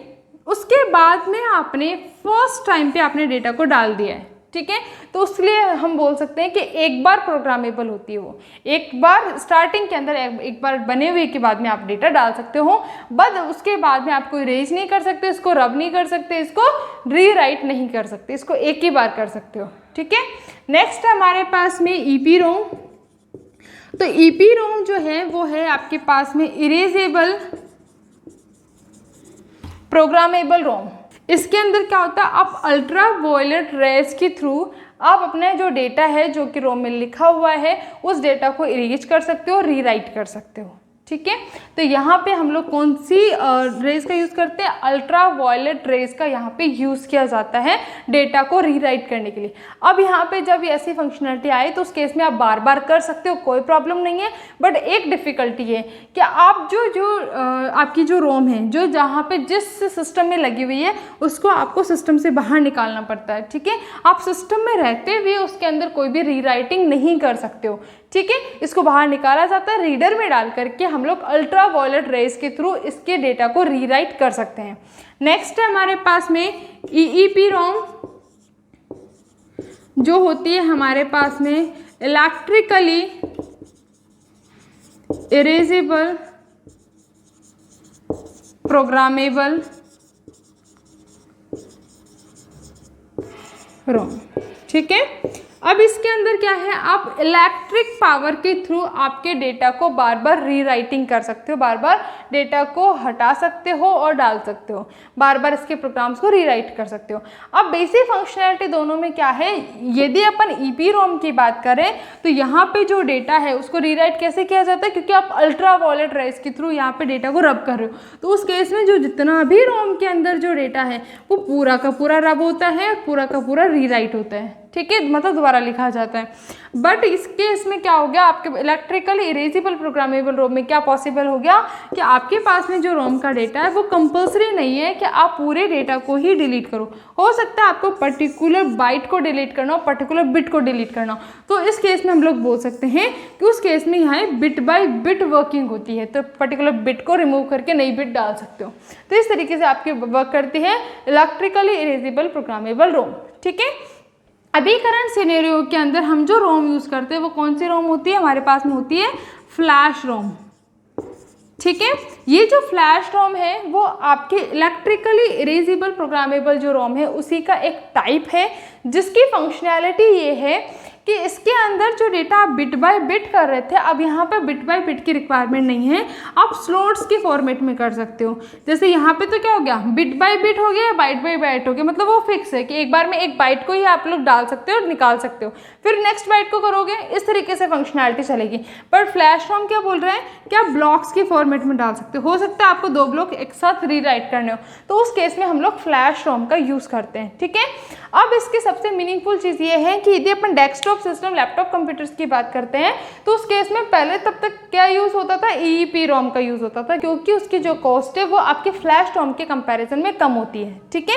उसके बाद में आपने फर्स्ट टाइम पे आपने डेटा को डाल दिया है, ठीक है। तो उसके हम बोल सकते हैं कि एक बार प्रोग्रामेबल होती है वो, एक बार स्टार्टिंग के अंदर एक बार बने हुए के बाद में आप डेटा डाल सकते हो, बट उसके बाद में आप कोई इरेज नहीं कर सकते, इसको रब नहीं कर सकते, इसको रीराइट नहीं कर सकते, इसको एक ही बार कर सकते हो, ठीक है। नेक्स्ट हमारे पास में ईपी रोम। तो ईपी रोम जो है वो है आपके पास में इरेजेबल प्रोग्रामेबल रोम। इसके अंदर क्या होता है, आप अल्ट्रा वायलेट रेज के थ्रू आप अपने जो डेटा है जो कि रोम में लिखा हुआ है उस डेटा को इरेज कर सकते हो, रीराइट कर सकते हो, ठीक है। तो यहाँ पे हम लोग कौन सी रेज का यूज़ करते हैं, अल्ट्रा वायलेट रेज का यहाँ पे यूज़ किया जाता है डेटा को रीराइट करने के लिए। अब यहाँ पे जब ऐसी फंक्शनलिटी आए तो उस केस में आप बार बार कर सकते हो, कोई प्रॉब्लम नहीं है, बट एक डिफ़िकल्टी है कि आप जो आपकी जो रोम है जो जहाँ पे जिस सिस्टम में लगी हुई है उसको आपको सिस्टम से बाहर निकालना पड़ता है, ठीक है। आप सिस्टम में रहते हुए उसके अंदर कोई भी रीराइटिंग नहीं कर सकते हो, ठीक है। इसको बाहर निकाला जाता है, रीडर में डाल करके हम लोग अल्ट्रा वायलेट रेज के थ्रू इसके डेटा को रीराइट कर सकते हैं। नेक्स्ट है हमारे पास में ईईपी रोम, जो होती है हमारे पास में इलेक्ट्रिकली इरेजेबल प्रोग्रामेबल रोम, ठीक है। अब इसके अंदर क्या है, आप इलेक्ट्रिक पावर के थ्रू आपके डेटा को बार बार रीराइटिंग कर सकते हो, बार बार डेटा को हटा सकते हो और डाल सकते हो, बार बार इसके प्रोग्राम्स को रीराइट कर सकते हो। अब बेसिक फंक्शनैलिटी दोनों में क्या है, यदि अपन ईपी रोम की बात करें तो यहाँ पे जो डेटा है उसको रीराइट कैसे किया जाता है, क्योंकि आप अल्ट्रा वायलेट रेज के थ्रू यहाँ पे डेटा को रब कर रहे हो, तो उस केस में जो जितना भी रोम के अंदर जो डेटा है वो पूरा का पूरा रब होता है और पूरा का पूरा रीराइट होता है, ठीक है, मतलब दोबारा लिखा जाता है। बट इस केस में क्या हो गया, आपके इलेक्ट्रिकली इरेजेबल प्रोग्रामेबल रोम में क्या पॉसिबल हो गया कि आपके पास में जो रोम का डेटा है वो कंपल्सरी नहीं है कि आप पूरे डेटा को ही डिलीट करो, हो सकता है आपको पर्टिकुलर बाइट को डिलीट करना हो, पर्टिकुलर बिट को डिलीट करना हो, तो इस केस में हम लोग बोल सकते हैं कि उस केस में यहाँ बिट बाय बिट वर्किंग होती है, तो पर्टिकुलर बिट को रिमूव करके नई बिट डाल सकते हो। तो इस तरीके से आपकी वर्क करती है इलेक्ट्रिकली इरेजेबल प्रोग्रामेबल रोम, ठीक है। अभी करंट सिनेरियो के अंदर हम जो रोम यूज़ करते हैं वो कौन सी रोम होती है, हमारे पास में होती है फ्लैश रोम। ठीक है, ये जो फ्लैश रोम है वो आपके इलेक्ट्रिकली इरेजेबल प्रोग्रामेबल जो रोम है उसी का एक टाइप है, जिसकी फंक्शनैलिटी ये है कि इसके अंदर जो डेटा आप बिट बाय बिट कर रहे थे, अब यहाँ पे बिट बाय बिट की रिक्वायरमेंट नहीं है, आप स्लोट्स के फॉर्मेट में कर सकते हो। जैसे यहाँ पे तो क्या हो गया, बिट बाय बिट हो गया, बाइट बाय बाइट हो गया, मतलब वो फिक्स है कि एक बार में एक बाइट को ही आप लोग डाल सकते हो और निकाल सकते हो, फिर नेक्स्ट बाइट को करोगे, इस तरीके से फंक्शनैलिटी चलेगी। पर फ्लैश रोम क्या बोल रहे हैं कि आप ब्लॉक्स के फॉर्मेट में डाल सकते हो सकता है आपको 2 ब्लॉक एक साथ रीराइट करने हो, तो उस केस में हम लोग फ्लैश रोम का यूज़ करते हैं। ठीक है, अब इसकी सबसे मीनिंगफुल चीज़ ये है कि यदि अपन डेस्कटॉप सिस्टम लैपटॉप कंप्यूटर्स की बात करते हैं तो उस केस में पहले तब तक क्या यूज़ होता था, EEPROM का यूज़ होता था, क्योंकि उसकी जो कॉस्ट है वो आपके फ्लैश रोम के कंपैरिजन में कम होती है। ठीक है,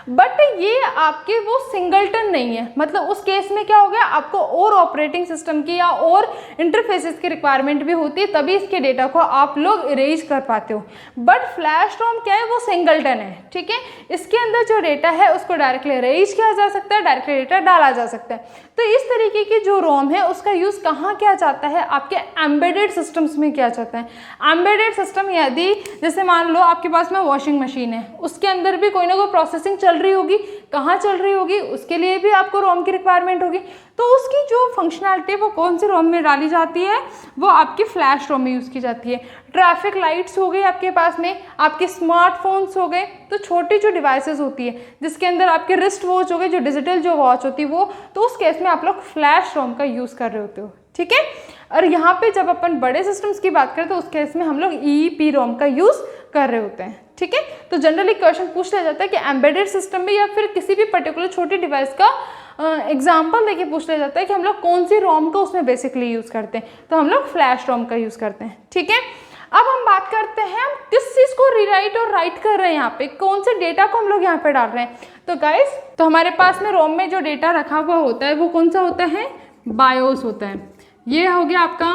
बट ये आपके वो सिंगलटन नहीं है, मतलब उस केस में क्या हो गया, आपको और ऑपरेटिंग सिस्टम की या और इंटरफेसेस की रिक्वायरमेंट भी होती है, तभी इसके डेटा को आप लोग इरेज कर पाते हो। बट फ्लैश रोम क्या है, वो सिंगलटन है। ठीक है, इसके अंदर जो डेटा है उसको डायरेक्टली इरेज किया जा सकता है, डायरेक्टली डेटा डाला जा सकता है। तो इस तरीके की जो रोम है उसका यूज़ कहाँ किया जाता है, आपके एम्बेडेड सिस्टम्स में किया जाता है। एम्बेडेड सिस्टम यदि जैसे मान लो आपके पास में वॉशिंग मशीन है, उसके अंदर भी कोई ना कोई प्रोसेसिंग चल रही होगी, कहाँ चल रही होगी, उसके लिए भी आपको रोम की रिक्वायरमेंट होगी, तो उसकी जो फंक्शनैलिटी है वो कौन सी रोम में डाली जाती है, वो आपकी फ्लैश रोम में यूज़ की जाती है। ट्रैफिक लाइट्स हो गई आपके पास में, आपके स्मार्टफोन्स हो गए, तो छोटी जो डिवाइसेस होती है जिसके अंदर आपके रिस्ट वॉच हो गए, जो डिजिटल जो वॉच होती है वो, तो उस केस में आप लोग फ्लैश रोम का यूज़ कर रहे होते हो। ठीक है, और यहाँ पे जब अपन बड़े सिस्टम्स की बात करें तो उस केस में हम लोग EEPROM का यूज़ कर रहे होते हैं। ठीक है, तो जनरली क्वेश्चन पूछ लिया जाता है कि एम्बेडेड सिस्टम में या फिर किसी भी पर्टिकुलर छोटी डिवाइस का एग्जाम्पल देके पूछ लिया जाता है कि हम लोग कौन सी रोम को उसमें बेसिकली यूज़ करते हैं, तो हम लोग फ्लैश रोम का यूज़ करते हैं। ठीक है, अब हम बात करते हैं हम किस चीज़ को रीराइट और राइट कर रहे हैं, यहाँ पे कौन से डेटा को हम लोग यहाँ पे डाल रहे हैं। तो गाइस, तो हमारे पास में रोम में जो डेटा रखा हुआ होता है वो कौन सा होता है, बायोस होता है। ये हो गया आपका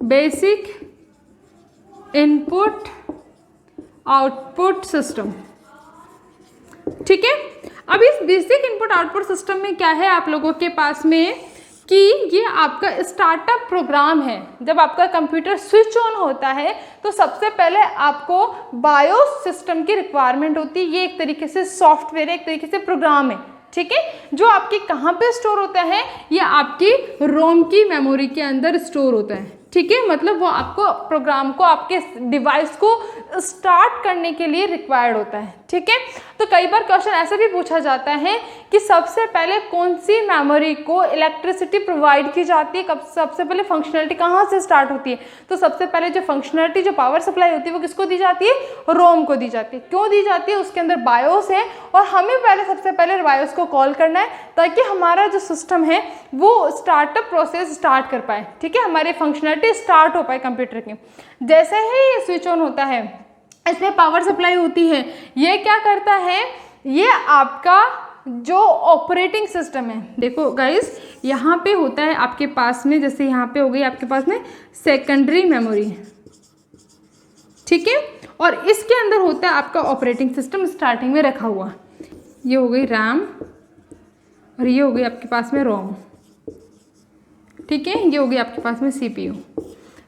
बेसिक इनपुट आउटपुट सिस्टम। ठीक है, अब इस बेसिक इनपुट आउटपुट सिस्टम में क्या है आप लोगों के पास में कि ये आपका स्टार्टअप प्रोग्राम है। जब आपका कंप्यूटर स्विच ऑन होता है तो सबसे पहले आपको बायोस सिस्टम की रिक्वायरमेंट होती है। ये एक तरीके से सॉफ्टवेयर है, एक तरीके से प्रोग्राम है। ठीक है, जो आपकी कहाँ पे स्टोर होता है, ये आपकी रोम की मेमोरी के अंदर स्टोर होता है। ठीक है, मतलब वो आपको प्रोग्राम को आपके डिवाइस को स्टार्ट करने के लिए रिक्वायर्ड होता है। ठीक है, तो कई बार क्वेश्चन ऐसा भी पूछा जाता है कि सबसे पहले कौन सी मेमोरी को इलेक्ट्रिसिटी प्रोवाइड की जाती है, कब सबसे पहले फंक्शनलिटी कहाँ से स्टार्ट होती है, तो सबसे पहले जो फंक्शनलिटी जो पावर सप्लाई होती है वो किसको दी जाती है, रोम को दी जाती है। क्यों दी जाती है, उसके अंदर बायोस है और हमें पहले सबसे पहले बायोस को कॉल करना है ताकि हमारा जो सिस्टम है वो स्टार्टअप प्रोसेस स्टार्ट कर पाए। ठीक है, हमारी फंक्शनलिटी स्टार्ट हो पाए कंप्यूटर की। जैसे ही ये स्विच ऑन होता है, इसमें पावर सप्लाई होती है, ये क्या करता है, ये आपका जो ऑपरेटिंग सिस्टम है, देखो गाइस यहाँ पे होता है आपके पास में, जैसे यहाँ पे हो गई आपके पास में सेकेंडरी मेमोरी। ठीक है, और इसके अंदर होता है आपका ऑपरेटिंग सिस्टम स्टार्टिंग में रखा हुआ। ये हो गई रैम और ये हो गई आपके पास में रोम। ठीक है, ये हो गई आपके पास में CPU।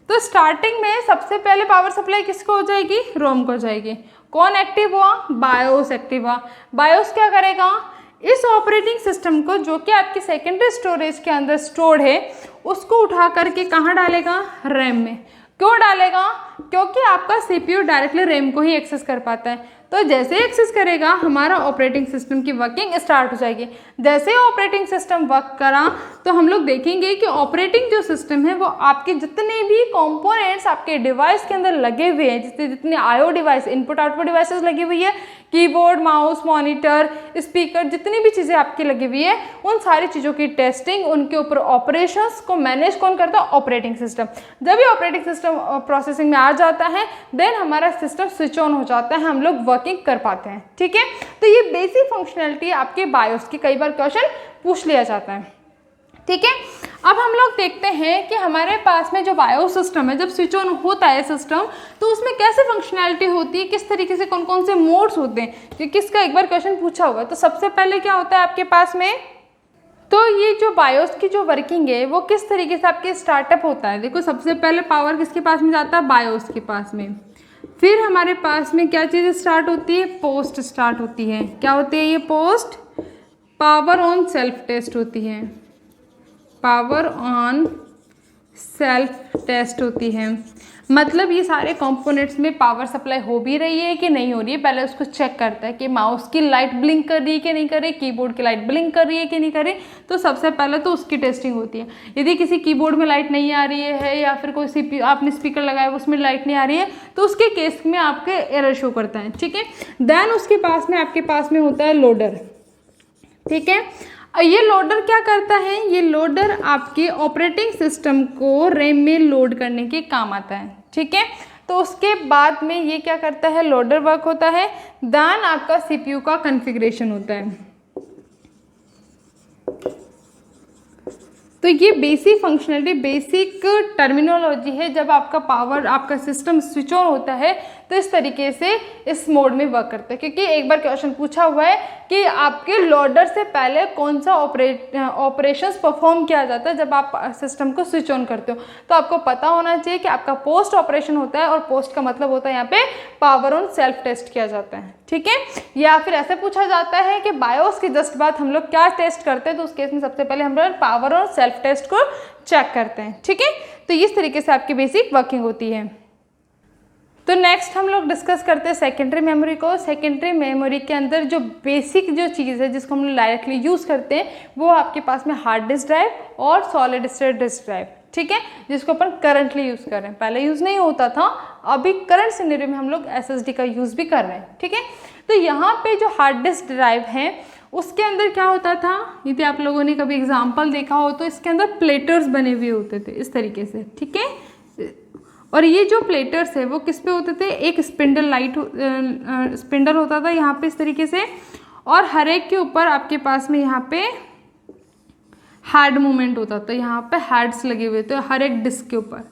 तो स्टार्टिंग में सबसे पहले पावर सप्लाई किसको हो जाएगी, रोम को हो जाएगी। कौन एक्टिव हुआ, बायोस एक्टिव हुआ। बायोस क्या करेगा, इस ऑपरेटिंग सिस्टम को जो कि आपकी सेकेंडरी स्टोरेज के अंदर स्टोर्ड है उसको उठा करके कहाँ डालेगा, रैम में। क्यों डालेगा, क्योंकि आपका CPU डायरेक्टली रैम को ही एक्सेस कर पाता है। तो जैसे एक्सेस करेगा हमारा ऑपरेटिंग सिस्टम की वर्किंग स्टार्ट हो जाएगी। जैसे ऑपरेटिंग सिस्टम वर्क करा तो हम लोग देखेंगे कि ऑपरेटिंग जो सिस्टम है वो आपके जितने भी कंपोनेंट्स आपके डिवाइस के अंदर लगे हुए हैं, जितने IO device, input output devices लगी हुई है, कीबोर्ड, माउस, मॉनिटर, स्पीकर, जितनी भी चीज़ें आपकी लगी हुई है, उन सारी चीज़ों की टेस्टिंग, उनके ऊपर ऑपरेशंस को मैनेज कौन करता है, ऑपरेटिंग सिस्टम। जब ये ऑपरेटिंग सिस्टम प्रोसेसिंग में आ जाता है देन हमारा सिस्टम स्विच ऑन हो जाता है, हम लोग वर्किंग कर पाते हैं। ठीक है, तो ये बेसिक फंक्शनलिटी आपके बायोस की कई बार क्वेश्चन पूछ लिया जाता है। ठीक है, अब हम लोग देखते हैं कि हमारे पास में जो बायोस सिस्टम है, जब स्विच ऑन होता है सिस्टम तो उसमें कैसे फंक्शनैलिटी होती है, किस तरीके से कौन कौन से मोड्स होते हैं, कि किसका एक बार क्वेश्चन पूछा हुआ है। तो सबसे पहले क्या होता है आपके पास में, तो ये जो बायोस की जो वर्किंग है वो किस तरीके से आपके स्टार्टअप होता है। देखो सबसे पहले पावर किसके पास में जाता है, बायोस के पास में। फिर हमारे पास में क्या चीज़ स्टार्ट होती है, पोस्ट स्टार्ट होती है। क्या होती है ये post, power on self test होती है, पावर ऑन सेल्फ टेस्ट होती है। मतलब ये सारे कंपोनेंट्स में पावर सप्लाई हो भी रही है कि नहीं हो रही है, पहले उसको चेक करता है कि माउस की लाइट ब्लिंक कर रही है कि नहीं कर रही, कीबोर्ड की लाइट ब्लिंक कर रही है कि नहीं कर रही। तो सबसे पहले तो उसकी टेस्टिंग होती है। यदि किसी कीबोर्ड में लाइट नहीं आ रही है या फिर कोई CPU आपने स्पीकर लगाया उसमें लाइट नहीं आ रही है, तो उसके केस में आपके एरर शो करता है, ठीक है। देन उसके पास में आपके पास में होता है लोडर, ठीक है। ये लोडर क्या करता है, ये लोडर आपके ऑपरेटिंग सिस्टम को रैम में लोड करने के काम आता है, ठीक है। तो उसके बाद में ये क्या करता है, लोडर वर्क होता है। देन आपका CPU का कॉन्फ़िगरेशन होता है। तो ये बेसिक फंक्शनलिटी, बेसिक टर्मिनोलॉजी है। जब आपका पावर, आपका सिस्टम स्विच ऑन होता है तो इस तरीके से इस मोड में वर्क करता है। क्योंकि एक बार क्वेश्चन पूछा हुआ है कि आपके लोडर से पहले कौन सा ऑपरेशंस परफॉर्म किया जाता है जब आप सिस्टम को स्विच ऑन करते हो। तो आपको पता होना चाहिए कि आपका पोस्ट ऑपरेशन होता है, और पोस्ट का मतलब होता है यहाँ पे पावर ऑन सेल्फ टेस्ट किया जाता है, ठीक है। या फिर ऐसे पूछा जाता है कि बायोस की जस्ट बाद हम लोग क्या टेस्ट करते हैं, तो उस केस में सबसे पहले हम लोग पावर ऑन सेल्फ टेस्ट को चेक करते हैं, ठीक है। तो इस तरीके से आपकी बेसिक वर्किंग होती है। तो नेक्स्ट हम लोग डिस्कस करते हैं सेकेंडरी मेमोरी को। सेकेंडरी मेमोरी के अंदर जो बेसिक जो चीज़ है जिसको हम लोग डायरेक्टली यूज़ करते हैं वो आपके पास में हार्ड डिस्क ड्राइव और सॉलिड स्टेट डिस्क ड्राइव, ठीक है, जिसको अपन करंटली यूज़ कर रहे हैं। पहले यूज़ नहीं होता था, अभी करंट सिनेरियो में हम लोग SSD का यूज़ भी कर रहे हैं, ठीक है। तो यहाँ पे जो हार्ड डिस्क ड्राइव है उसके अंदर क्या होता था, यदि आप लोगों ने कभी एग्जाम्पल देखा हो तो इसके अंदर प्लेटर्स बने हुए होते थे इस तरीके से, ठीक है। और ये जो प्लेटर्स है वो किस पे होते थे, एक स्पिंडल होता था यहाँ पे इस तरीके से, और हर एक के ऊपर आपके पास में यहाँ पे हेड मूवमेंट होता था। यहाँ पे हेड्स लगे हुए थे हर एक डिस्क के ऊपर,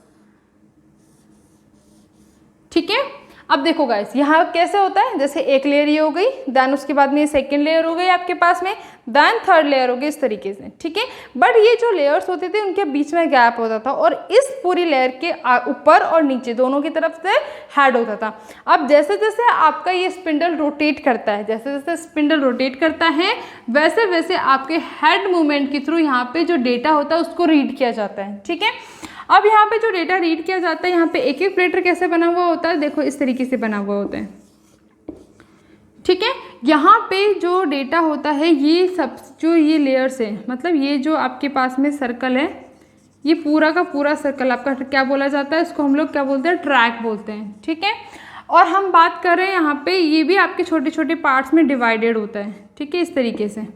ठीक है। अब देखो गाइस यहाँ कैसे होता है, जैसे एक लेयर ये हो गई, देन उसके बाद में ये सेकेंड लेयर हो गई आपके पास में, देन थर्ड लेयर हो गई इस तरीके से, ठीक है। बट ये जो लेयर्स होते थे उनके बीच में गैप होता था, और इस पूरी लेयर के ऊपर और नीचे दोनों की तरफ से हेड होता था। अब जैसे जैसे आपका ये स्पिंडल रोटेट करता है, जैसे जैसे स्पिंडल रोटेट करता है वैसे वैसे आपके हेड मूवमेंट के थ्रू यहाँ पे जो डेटा होता है उसको रीड किया जाता है, ठीक है। अब यहाँ पे जो डेटा रीड किया जाता है, यहाँ पे एक एक प्लेटर कैसे बना हुआ होता है, देखो इस तरीके से बना हुआ होता है, ठीक है। यहाँ पे जो डेटा होता है ये सब जो ये लेयर्स है, मतलब ये जो आपके पास में सर्कल है, ये पूरा का पूरा सर्कल आपका क्या बोला जाता है, इसको हम लोग क्या बोलते हैं, ट्रैक बोलते हैं, ठीक है। और हम बात कर रहे हैं यहाँ पे, ये भी आपके छोटे छोटे पार्ट्स में डिवाइडेड होता है, ठीक है, इस तरीके से।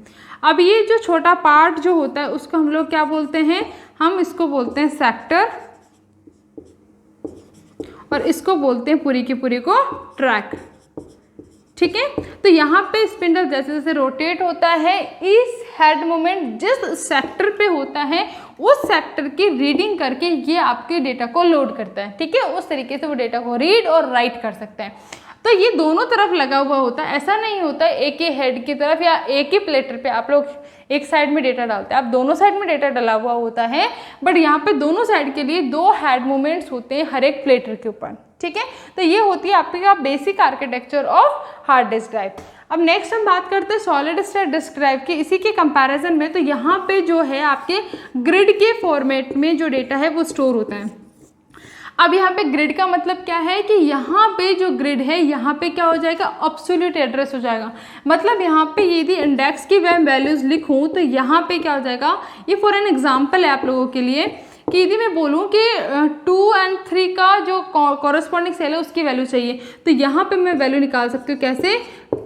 अब ये जो छोटा पार्ट जो होता है उसको हम लोग क्या बोलते हैं, हम इसको बोलते हैं सेक्टर, और इसको बोलते हैं पूरी की पूरी को ट्रैक, ठीक है। तो यहाँ पे स्पिंडल जैसे जैसे रोटेट होता है, इस हेड मूवमेंट जिस सेक्टर पे होता है उस सेक्टर की रीडिंग करके ये आपके डेटा को लोड करता है, ठीक है। उस तरीके से वो डेटा को रीड और राइट कर सकते हैं। तो ये दोनों तरफ लगा हुआ होता है, ऐसा नहीं होता है एक ही हेड की तरफ या एक ही प्लेटर पे आप लोग एक साइड में डेटा डालते हैं, आप दोनों साइड में डेटा डाला हुआ होता है। बट यहाँ पे दोनों साइड के लिए दो हेड मूवमेंट्स होते हैं हर एक प्लेटर के ऊपर, ठीक है। तो ये होती है आपका basic architecture of hard disk drive. अब नेक्स्ट हम बात करते हैं सॉलिड स्टेट डिस्क ड्राइव की, इसी के कंपैरिजन में। तो यहाँ पे जो है आपके ग्रिड के फॉर्मेट में जो डेटा है वो स्टोर होता है। अब यहाँ पे ग्रिड का मतलब क्या है कि यहाँ पे जो ग्रिड है यहाँ पे क्या हो जाएगा, एब्सोल्यूट एड्रेस हो जाएगा। मतलब यहाँ पे यदि इंडेक्स की वैल्यूज लिखूँ तो यहाँ पे क्या हो जाएगा, ये फॉर एन एग्जाम्पल है आप लोगों के लिए कि यदि मैं बोलूँ कि 2 और 3 का जो कॉरस्पॉन्डिंग सेल है उसकी वैल्यू चाहिए, तो यहाँ पे मैं वैल्यू निकाल सकती हूँ कैसे,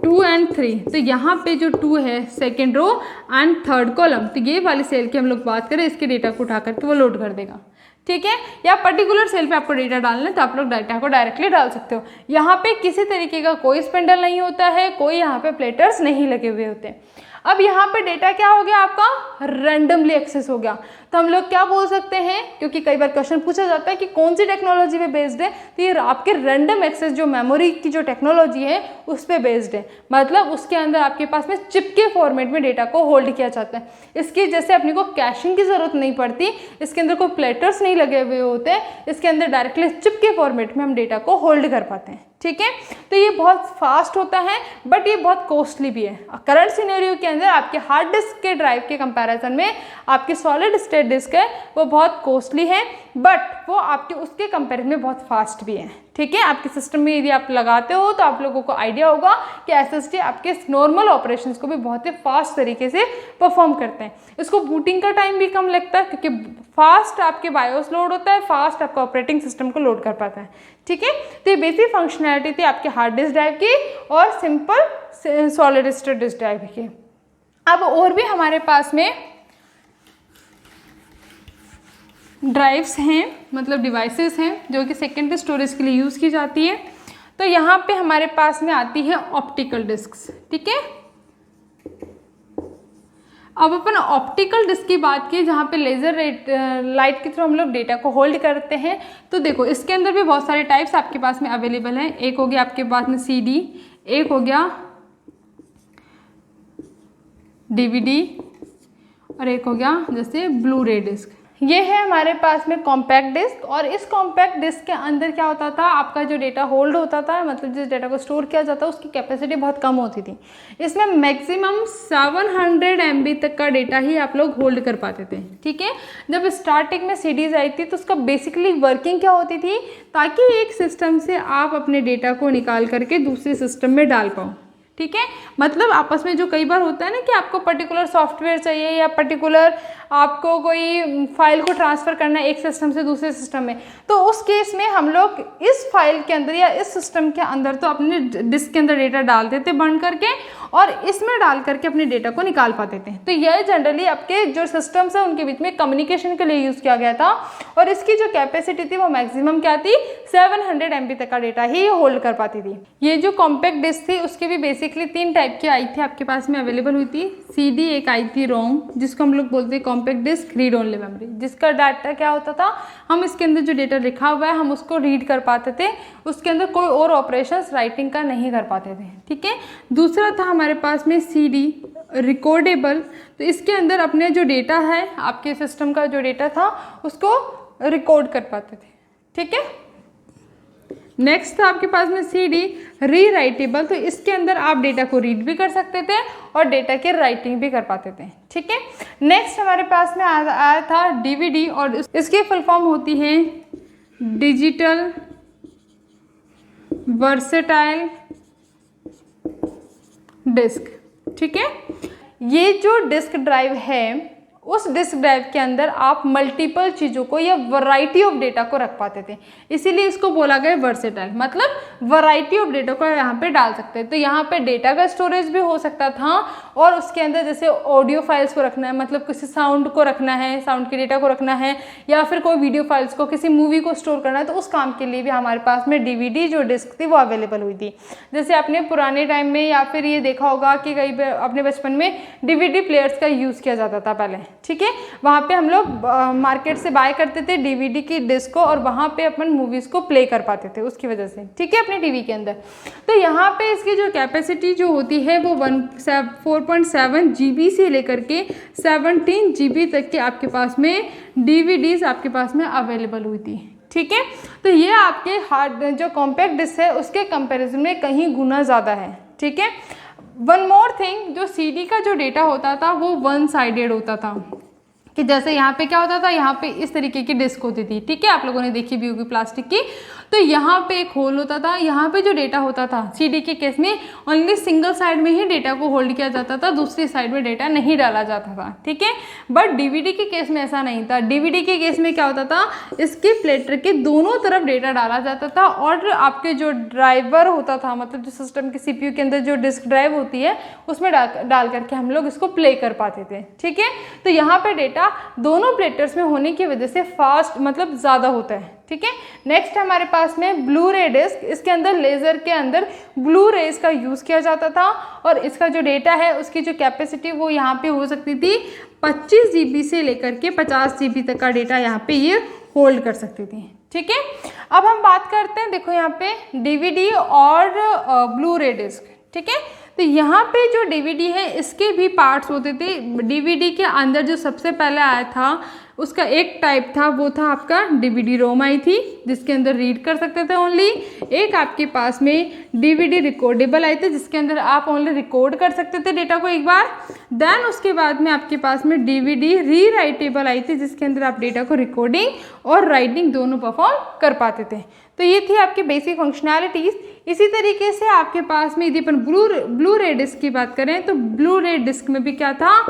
2 और 3। तो यहाँ पे जो 2 है second row and third column, तो ये वाली सेल की हम लोग बात करें, इसके डेटा को उठा करके वो लोड कर देगा, ठीक है। या पर्टिकुलर सेल पे आपको डेटा डालना है तो आप लोग डेटा को डायरेक्टली डाल सकते हो। यहाँ पे किसी तरीके का कोई स्पिंडल नहीं होता है, कोई यहाँ पे प्लेटर्स नहीं लगे हुए होते हैं। अब यहाँ पे डेटा क्या हो गया आपका, रैंडमली एक्सेस हो गया। तो हम लोग क्या बोल सकते हैं, क्योंकि कई बार क्वेश्चन पूछा जाता है कि कौन सी टेक्नोलॉजी पे बेस्ड है, तो ये आपके रैंडम एक्सेस जो मेमोरी की जो टेक्नोलॉजी है उस पे बेस्ड है। मतलब उसके अंदर आपके पास में चिप के फॉर्मेट में डेटा को होल्ड किया जाता है। इसकी जैसे अपने को कैशिंग की जरूरत नहीं पड़ती, इसके अंदर कोई प्लेटर्स नहीं लगे हुए होते, इसके अंदर डायरेक्टली चिप के फॉर्मेट में हम डेटा को होल्ड कर पाते हैं। ठीक है, तो ये बहुत फास्ट होता है बट ये बहुत कॉस्टली भी है। करंट सिनेरियो के अंदर आपके हार्ड डिस्क के ड्राइव के कंपैरिजन में आपकी सॉलिड स्टेट डिस्क है वो बहुत कॉस्टली है, बट वो आपके उसके कंपैरिजन में बहुत फास्ट भी है। ठीक है, आपके सिस्टम में यदि आप लगाते हो तो आप लोगों को आइडिया होगा कि SSD आपके नॉर्मल ऑपरेशंस को भी बहुत ही फास्ट तरीके से परफॉर्म करते हैं। इसको बूटिंग का टाइम भी कम लगता है क्योंकि फास्ट आपके बायोस लोड होता है, फास्ट आपका ऑपरेटिंग सिस्टम को लोड कर पाता है। ठीक है, तो ये बेसिक फंक्शनैलिटी थी आपके हार्ड डिस्क ड्राइव की और simple solid state disk drive की। अब और भी हमारे पास में ड्राइव्स हैं, मतलब डिवाइसेस हैं जो कि सेकेंडरी स्टोरेज के लिए यूज़ की जाती है। तो यहाँ पे हमारे पास में आती है ऑप्टिकल डिस्क्स। ठीक है, अब अपन ऑप्टिकल डिस्क की बात की जहाँ पे लेज़र लाइट के थ्रू हम लोग डेटा को होल्ड करते हैं। तो देखो इसके अंदर भी बहुत सारे टाइप्स आपके पास में अवेलेबल हैं। एक हो गया आपके पास में CD, एक हो गया DVD और एक हो गया जैसे ब्लू रे डिस्क। ये है हमारे पास में कॉम्पैक्ट डिस्क, और इस कॉम्पैक्ट डिस्क के अंदर क्या होता था, आपका जो डेटा होल्ड होता था, मतलब जिस डेटा को स्टोर किया जाता उसकी कैपेसिटी बहुत कम होती थी। इसमें मैक्सिमम 700 MB तक का डेटा ही आप लोग होल्ड कर पाते थे। ठीक है, जब स्टार्टिंग में CDs आई थी तो उसका बेसिकली वर्किंग क्या होती थी, ताकि एक सिस्टम से आप अपने डेटा को निकाल करके दूसरे सिस्टम में डाल पाओ। ठीक है, मतलब आपस में जो कई बार होता है ना कि आपको पर्टिकुलर सॉफ्टवेयर चाहिए या पर्टिकुलर आपको कोई फाइल को ट्रांसफ़र करना है एक सिस्टम से दूसरे सिस्टम में, तो उस केस में हम लोग इस फाइल के अंदर या इस सिस्टम के अंदर तो अपने डिस्क के अंदर डेटा डालते थे बंद करके, और इसमें डाल करके अपने डेटा को निकाल पाते थे। तो यह जनरली आपके जो सिस्टम्स हैं उनके बीच में कम्युनिकेशन के लिए यूज़ किया गया था, और इसकी जो कैपेसिटी थी वो मैक्सिमम क्या थी, 700 MB तक का डेटा ही होल्ड कर पाती थी। ये जो कॉम्पैक्ट डिस्क थी उसकी भी बेसिकली 3 टाइप की आई थी आपके पास में अवेलेबल हुई थी। CD एक आई थी रोम, जिसको हम लोग बोलते हैं compact disk read only memory, जिसका डाटा क्या होता था, हम इसके अंदर जो डेटा लिखा हुआ है हम उसको रीड कर पाते थे, उसके अंदर कोई और ऑपरेशंस राइटिंग का नहीं कर पाते थे। ठीक है, दूसरा था हमारे पास में CD रिकॉर्डेबल, तो इसके अंदर अपने जो डेटा है आपके सिस्टम का जो डेटा था उसको रिकॉर्ड कर पाते थे। ठीक है, नेक्स्ट था आपके पास में CD रीराइटेबल, तो इसके अंदर आप डेटा को रीड भी कर सकते थे और डेटा के राइटिंग भी कर पाते थे। ठीक है, नेक्स्ट हमारे पास में आया था DVD, और इसकी फुल फॉर्म होती है डिजिटल वर्सेटाइल डिस्क। ठीक है, ये जो डिस्क ड्राइव है उस डिस्क ड्राइव के अंदर आप मल्टीपल चीज़ों को या वैरायटी ऑफ डेटा को रख पाते थे, इसीलिए इसको बोला गया वर्सेटाइल, मतलब वैरायटी ऑफ डेटा को यहाँ पे डाल सकते हैं। तो यहाँ पे डेटा का स्टोरेज भी हो सकता था, और उसके अंदर जैसे ऑडियो फाइल्स को रखना है, मतलब किसी साउंड को रखना है, साउंड के डेटा को रखना है, या फिर कोई वीडियो फाइल्स को, किसी मूवी को स्टोर करना है, तो उस काम के लिए भी हमारे पास में DVD जो डिस्क थी वो अवेलेबल हुई थी। जैसे आपने पुराने टाइम में या फिर ये देखा होगा कि कई अपने बचपन में DVD प्लेयर्स का यूज़ किया जाता था पहले। ठीक है, वहाँ पे हम लोग मार्केट से बाय करते थे DVD की डिस्क को, और वहाँ पे अपन मूवीज़ को प्ले कर पाते थे उसकी वजह से। ठीक है, अपने टीवी के अंदर। तो यहाँ पे इसकी जो कैपेसिटी जो होती है वो 4.7 GB से लेकर के 17 GB तक के आपके पास में DVDs आपके पास में अवेलेबल हुई थी। ठीक है, तो ये आपके हार्ड जो कॉम्पैक्ट डिस्क है उसके कंपैरिजन में कहीं गुना ज़्यादा है। ठीक है, वन मोर थिंग, जो CD का जो डेटा होता था वो वन साइडेड होता था, कि जैसे यहाँ पे क्या होता था, यहाँ पे इस तरीके की डिस्क होती थी। ठीक है, आप लोगों ने देखी भी होगी प्लास्टिक की, तो यहाँ पे एक होल होता था, यहाँ पे जो डेटा होता था CD के केस में ओनली सिंगल साइड में ही डेटा को होल्ड किया जाता था, दूसरी साइड में डेटा नहीं डाला जाता था। ठीक है, बट DVD के केस में ऐसा नहीं था। DVD के केस में क्या होता था, इसके प्लेटर के दोनों तरफ डेटा डाला जाता था, और आपके जो ड्राइवर होता था, मतलब जो सिस्टम के CPU के अंदर जो डिस्क ड्राइव होती है उसमें डाल करके हम लोग इसको प्ले कर पाते थे। ठीक है, तो यहाँ पे डेटा दोनों प्लेटर्स में होने की वजह से फास्ट मतलब ज़्यादा होता है। ठीक है। नेक्स्ट हमारे पास में ब्लू रे डिस्क, इसके अंदर लेज़र के अंदर ब्लू रेज का यूज़ किया जाता था और इसका जो डेटा है उसकी जो कैपेसिटी वो यहाँ पे हो सकती थी 25 GB से लेकर के 50 GB तक का डेटा यहाँ पे ये होल्ड कर सकती थी, ठीक है। अब हम बात करते हैं, देखो यहाँ पे DVD और ब्लू रे डिस्क, ठीक है। तो यहाँ पे जो DVD है इसके भी पार्ट्स होते थे। DVD के अंदर जो सबसे पहले आया था उसका एक टाइप था, वो था आपका DVD रोम आई थी जिसके अंदर रीड कर सकते थे ओनली। एक आपके पास में DVD रिकॉर्डेबल आई थी जिसके अंदर आप ओनली रिकॉर्ड कर सकते थे डेटा को एक बार। देन उसके बाद में आपके पास में DVD री राइटेबल आई थी जिसके अंदर आप डेटा को रिकॉर्डिंग और राइटिंग दोनों परफॉर्म कर पाते थे। तो ये थी आपकी बेसिक फंक्शनैलिटीज़। इसी तरीके से आपके पास में यदि अपन ब्लू रे डिस्क की बात करें तो ब्लू रे डिस्क में भी क्या था,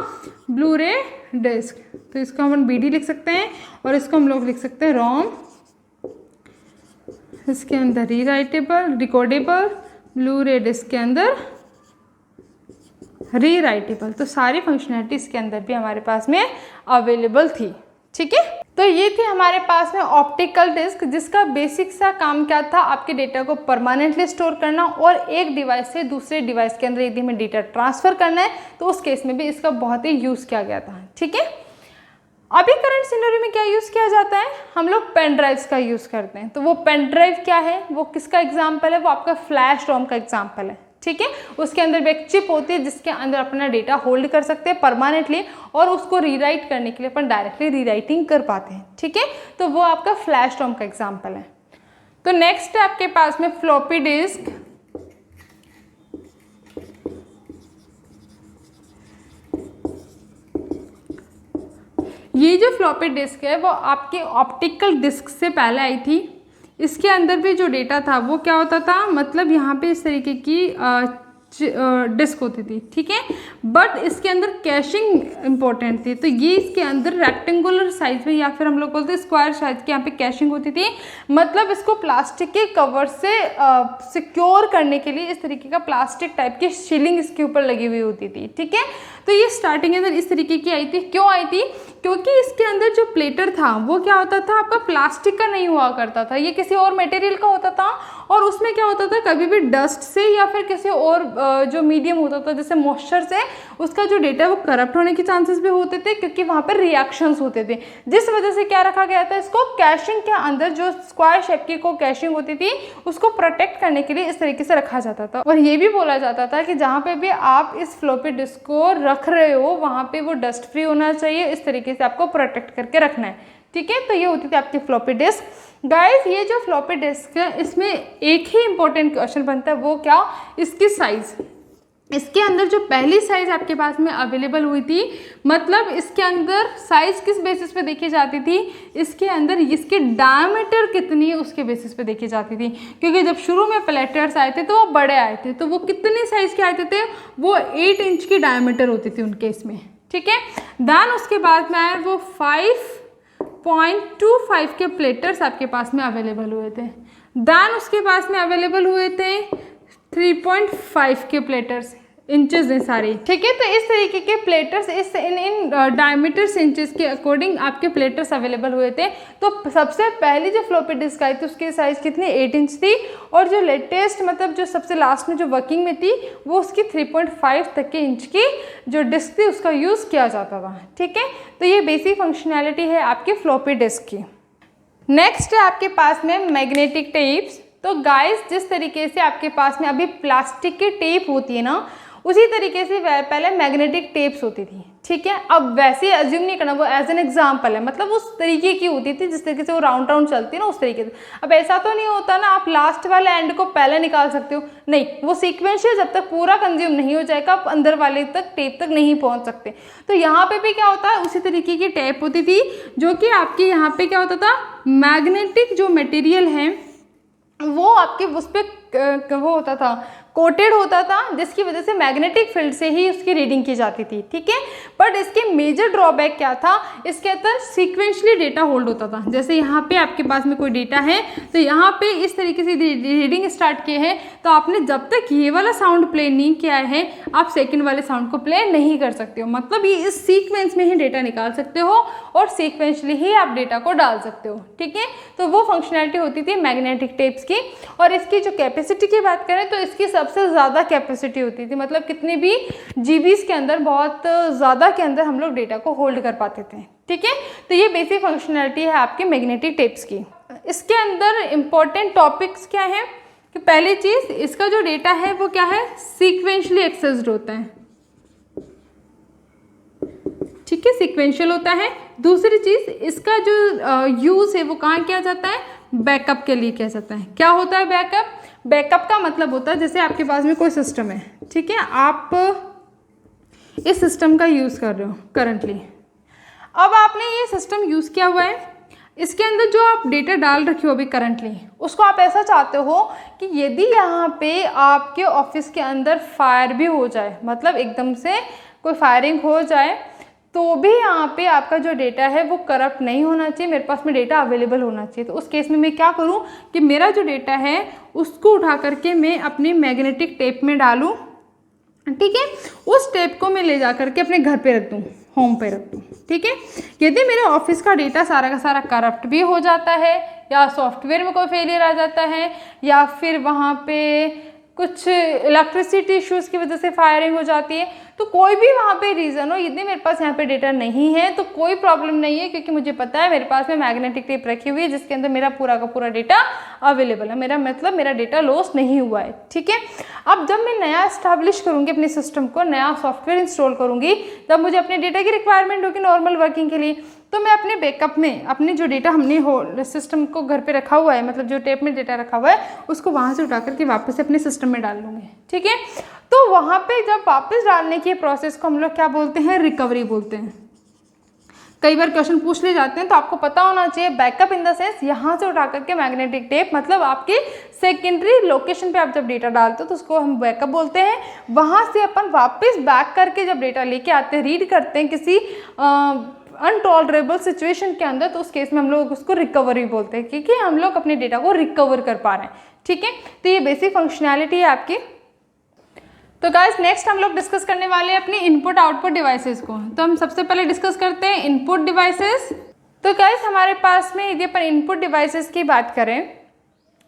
ब्लू रे डिस्क, तो इसको हम BD लिख सकते हैं और इसको हम लोग लिख सकते हैं रोम। इसके अंदर री राइटेबल रिकॉर्डेबल, ब्लू रे डिस्क के अंदर री राइटेबल, तो सारी फंक्शनैलिटी इसके अंदर भी हमारे पास में अवेलेबल थी, ठीक है। तो ये थी हमारे पास में ऑप्टिकल डिस्क जिसका बेसिक सा काम क्या था, आपके डेटा को परमानेंटली स्टोर करना और एक डिवाइस से दूसरे डिवाइस के अंदर यदि हमें डेटा ट्रांसफ़र करना है तो उस केस में भी इसका बहुत ही यूज़ किया गया था, ठीक है। अभी करंट सिनेरियो में क्या यूज़ किया जाता है, हम लोग पेन ड्राइव्स का यूज़ करते हैं। तो वो पेन ड्राइव क्या है, वो किसका एग्जाम्पल है, वो आपका फ्लैश रोम का एग्जाम्पल है, ठीक है। उसके अंदर भी एक चिप होती है जिसके अंदर अपना डेटा होल्ड कर सकते हैं परमानेंटली और उसको रीराइट करने के लिए अपन डायरेक्टली रीराइटिंग कर पाते हैं, ठीक है। तो वो आपका फ्लैश रोम का एग्जाम्पल है। तो नेक्स्ट है आपके पास में फ्लॉपी डिस्क। ये जो फ्लॉपी डिस्क है वो आपके ऑप्टिकल डिस्क से पहले आई थी। इसके अंदर भी जो डेटा था वो क्या होता था, मतलब यहाँ पे इस तरीके की डिस्क होती थी, ठीक है। बट इसके अंदर कैशिंग इंपॉर्टेंट थी। तो ये इसके अंदर रेक्टेंगुलर साइज में या फिर हम लोग बोलते हैं स्क्वायर साइज की यहाँ पे कैशिंग होती थी। मतलब इसको प्लास्टिक के कवर से सिक्योर करने के लिए इस तरीके का प्लास्टिक टाइप की शीलिंग इसके ऊपर लगी हुई होती थी, ठीक है। तो ये स्टार्टिंग के अंदर इस तरीके की आई थी। क्यों आई थी, क्योंकि इसके अंदर जो प्लेटर था वो क्या होता था, आपका प्लास्टिक का नहीं हुआ करता था, ये किसी और मटेरियल का होता था। और उसमें क्या होता था, कभी भी डस्ट से या फिर किसी और जो मीडियम होता था जैसे मॉइस्चर से उसका जो डेटा वो करप्ट होने के चांसेस भी होते थे क्योंकि वहाँ पर रिएक्शंस होते थे। जिस वजह से क्या रखा गया था, इसको कैशिंग के अंदर जो स्क्वायर शेप की को कैशिंग होती थी उसको प्रोटेक्ट करने के लिए इस तरीके से रखा जाता था। और ये भी बोला जाता था कि जहाँ पे भी आप इस फ्लॉपी डिस्क को रख रहे हो वहाँ पे वो डस्ट फ्री होना चाहिए, इस तरीके से आपको प्रोटेक्ट करके रखना है, ठीक है। तो ये होती थी आपकी फ्लॉपी डिस्क। गाइस ये जो फ्लॉपी डिस्क है इसमें एक ही इंपॉर्टेंट क्वेश्चन बनता है, वो क्या, इसकी साइज। इसके अंदर जो पहली साइज आपके पास में अवेलेबल हुई थी, मतलब इसके अंदर साइज किस बेसिस पे देखी जाती थी, इसके अंदर इसके डायमीटर कितनी है उसके बेसिस पे देखी जाती थी। क्योंकि जब शुरू में प्लेटर्स आए थे तो वो बड़े आए थे, तो वो कितने साइज के आते थे, वो 8 इंच की डायमीटर होती थी उनके इसमें, ठीक है। देन उसके बाद में आए वो 5.25 के प्लेटर्स आपके पास में अवेलेबल हुए थे। देन उसके पास में अवेलेबल हुए थे 3.5 के प्लेटर्स, इंचेस हैं सारे, ठीक है। तो इस तरीके के प्लेटर्स इस इन डायमीटर्स इंचेस के अकॉर्डिंग आपके प्लेटर्स अवेलेबल हुए थे। तो सबसे पहली जो फ्लॉपी डिस्क आई थी उसकी साइज़ कितनी, 8 इंच थी। और जो लेटेस्ट मतलब जो सबसे लास्ट में जो वर्किंग में थी वो उसकी 3.5 तक के इंच की जो डिस्क थी उसका यूज़ किया जाता था, ठीक है। तो ये बेसिक फंक्शनैलिटी है आपकी फ्लॉपी डिस्क की। नेक्स्ट है आपके पास में मैग्नेटिक टेप्स। तो गाइस जिस तरीके से आपके पास में अभी प्लास्टिक की टेप होती है ना, उसी तरीके से पहले मैग्नेटिक टेप्स होती थी, ठीक है। अब वैसे अज्यूम नहीं करना, वो एज एन एग्जाम्पल है, मतलब उस तरीके की होती थी जिस तरीके से वो राउंड राउंड चलती है ना उस तरीके से। अब ऐसा तो नहीं होता ना आप लास्ट वाले एंड को पहले निकाल सकते हो, नहीं, वो सीक्वेंशियल जब तक पूरा कंज्यूम नहीं हो जाएगा आप अंदर वाले तक टेप तक नहीं पहुंच सकते। तो यहाँ पे भी क्या होता है, उसी तरीके की टेप होती थी जो कि आपके यहाँ पे क्या होता था, मैग्नेटिक जो मटेरियल है वो आपके उस पर वो होता था, कोटेड होता था, जिसकी वजह से मैग्नेटिक फील्ड से ही उसकी रीडिंग की जाती थी, ठीक है। बट इसके मेजर ड्रॉबैक क्या था, इसके अंदर सीक्वेंशली डेटा होल्ड होता था। जैसे यहाँ पे आपके पास में कोई डेटा है तो यहाँ पे इस तरीके से रीडिंग स्टार्ट किए हैं, तो आपने जब तक ये वाला साउंड प्ले नहीं किया है आप सेकंड वाले साउंड को प्ले नहीं कर सकते हो। मतलब ये इस सीक्वेंस में ही डेटा निकाल सकते हो और सीक्वेंशली ही आप डेटा को डाल सकते हो, ठीक है। तो वो फंक्शनैलिटी होती थी मैग्नेटिक टेप्स की। और इसकी जो कैपेसिटी की बात करें तो इसकी सबसे ज़्यादा कैपेसिटी होती थी, मतलब कितनी भी जीबीज़ के अंदर, बहुत ज़्यादा के अंदर हम लोग डेटा को होल्ड कर पाते थे, ठीक है। तो ये बेसिक फंक्शनैलिटी है आपके मैग्नेटिक टेप्स की। इसके अंदर इंपॉर्टेंट टॉपिक्स क्या हैं कि पहली चीज़, इसका जो डेटा है वो क्या है, सीक्वेंशली एक्सेस्ड होता है, ठीक है, सीक्वेंशियल होता है। दूसरी चीज़, इसका जो यूज़ है वो कहाँ किया जाता है, बैकअप के लिए किया जाता है। क्या होता है बैकअप? बैकअप का मतलब होता है जैसे आपके पास में कोई सिस्टम है, ठीक है, आप इस सिस्टम का यूज़ कर रहे हो करंटली। अब आपने ये सिस्टम यूज़ किया हुआ है, इसके अंदर जो आप डेटा डाल रखे हो अभी करंटली, उसको आप ऐसा चाहते हो कि यदि यहाँ पे आपके ऑफिस के अंदर फायर भी हो जाए, मतलब एकदम से कोई फायरिंग हो जाए, तो भी यहाँ पे आपका जो डेटा है वो करप्ट नहीं होना चाहिए, मेरे पास में डेटा अवेलेबल होना चाहिए। तो उस केस में मैं क्या करूँ कि मेरा जो डेटा है उसको उठा करके मैं अपने मैग्नेटिक टेप में डालूँ, ठीक है, उस टेप को मैं ले जा करके अपने घर पे रख दूँ, होम पे रख दूँ, ठीक है। यदि मेरे ऑफिस का डेटा सारा का सारा करप्ट भी हो जाता है, या सॉफ्टवेयर में कोई फेलियर आ जाता है, या फिर वहाँ पे कुछ इलेक्ट्रिसिटी इश्यूज़ की वजह से फायरिंग हो जाती है, तो कोई भी वहाँ पे रीज़न हो, यदि मेरे पास यहाँ पे डेटा नहीं है तो कोई प्रॉब्लम नहीं है, क्योंकि मुझे पता है मेरे पास में मैग्नेटिक टेप रखी हुई है जिसके अंदर मेरा पूरा का पूरा डेटा अवेलेबल है, मेरा मतलब मेरा डेटा लॉस नहीं हुआ है, ठीक है। अब जब मैं नया इस्टेब्लिश करूँगी अपने सिस्टम को, नया सॉफ्टवेयर इंस्टॉल करूँगी, तब मुझे अपने डेटा की रिक्वायरमेंट होगी नॉर्मल वर्किंग के लिए, तो मैं अपने बैकअप में अपने जो डेटा हमने सिस्टम को घर पे रखा हुआ है, मतलब जो टेप में डेटा रखा हुआ है, उसको वहाँ से उठा करके वापस अपने सिस्टम में डाल लूँगी, ठीक है। तो वहाँ पे जब वापस डालने की प्रोसेस को हम लोग क्या बोलते हैं, रिकवरी बोलते हैं। कई बार क्वेश्चन पूछ ले जाते हैं, तो आपको पता होना चाहिए बैकअप इन द सेंस यहाँ से उठा करके मैग्नेटिक टेप, मतलब आपके सेकेंडरी लोकेशन पे आप जब डेटा डालते हो तो उसको हम बैकअप बोलते हैं। वहाँ से अपन वापस बैक करके जब डेटा लेके आते हैं, रीड करते हैं किसी अनटॉलरेबल सिचुएशन के अंदर, तो उस केस में हम लोग उसको रिकवरी बोलते हैं, क्योंकि हम लोग अपने डेटा को रिकवर कर पा रहे हैं, ठीक है। तो ये बेसिक फंक्शनैलिटी है आपकी। तो गाइस नेक्स्ट हम लोग डिस्कस करने वाले हैं अपनी इनपुट आउटपुट डिवाइसेस को। तो हम सबसे पहले डिस्कस करते हैं इनपुट डिवाइसेस। तो गाइस हमारे पास में यदि अपन इनपुट डिवाइसेस की बात करें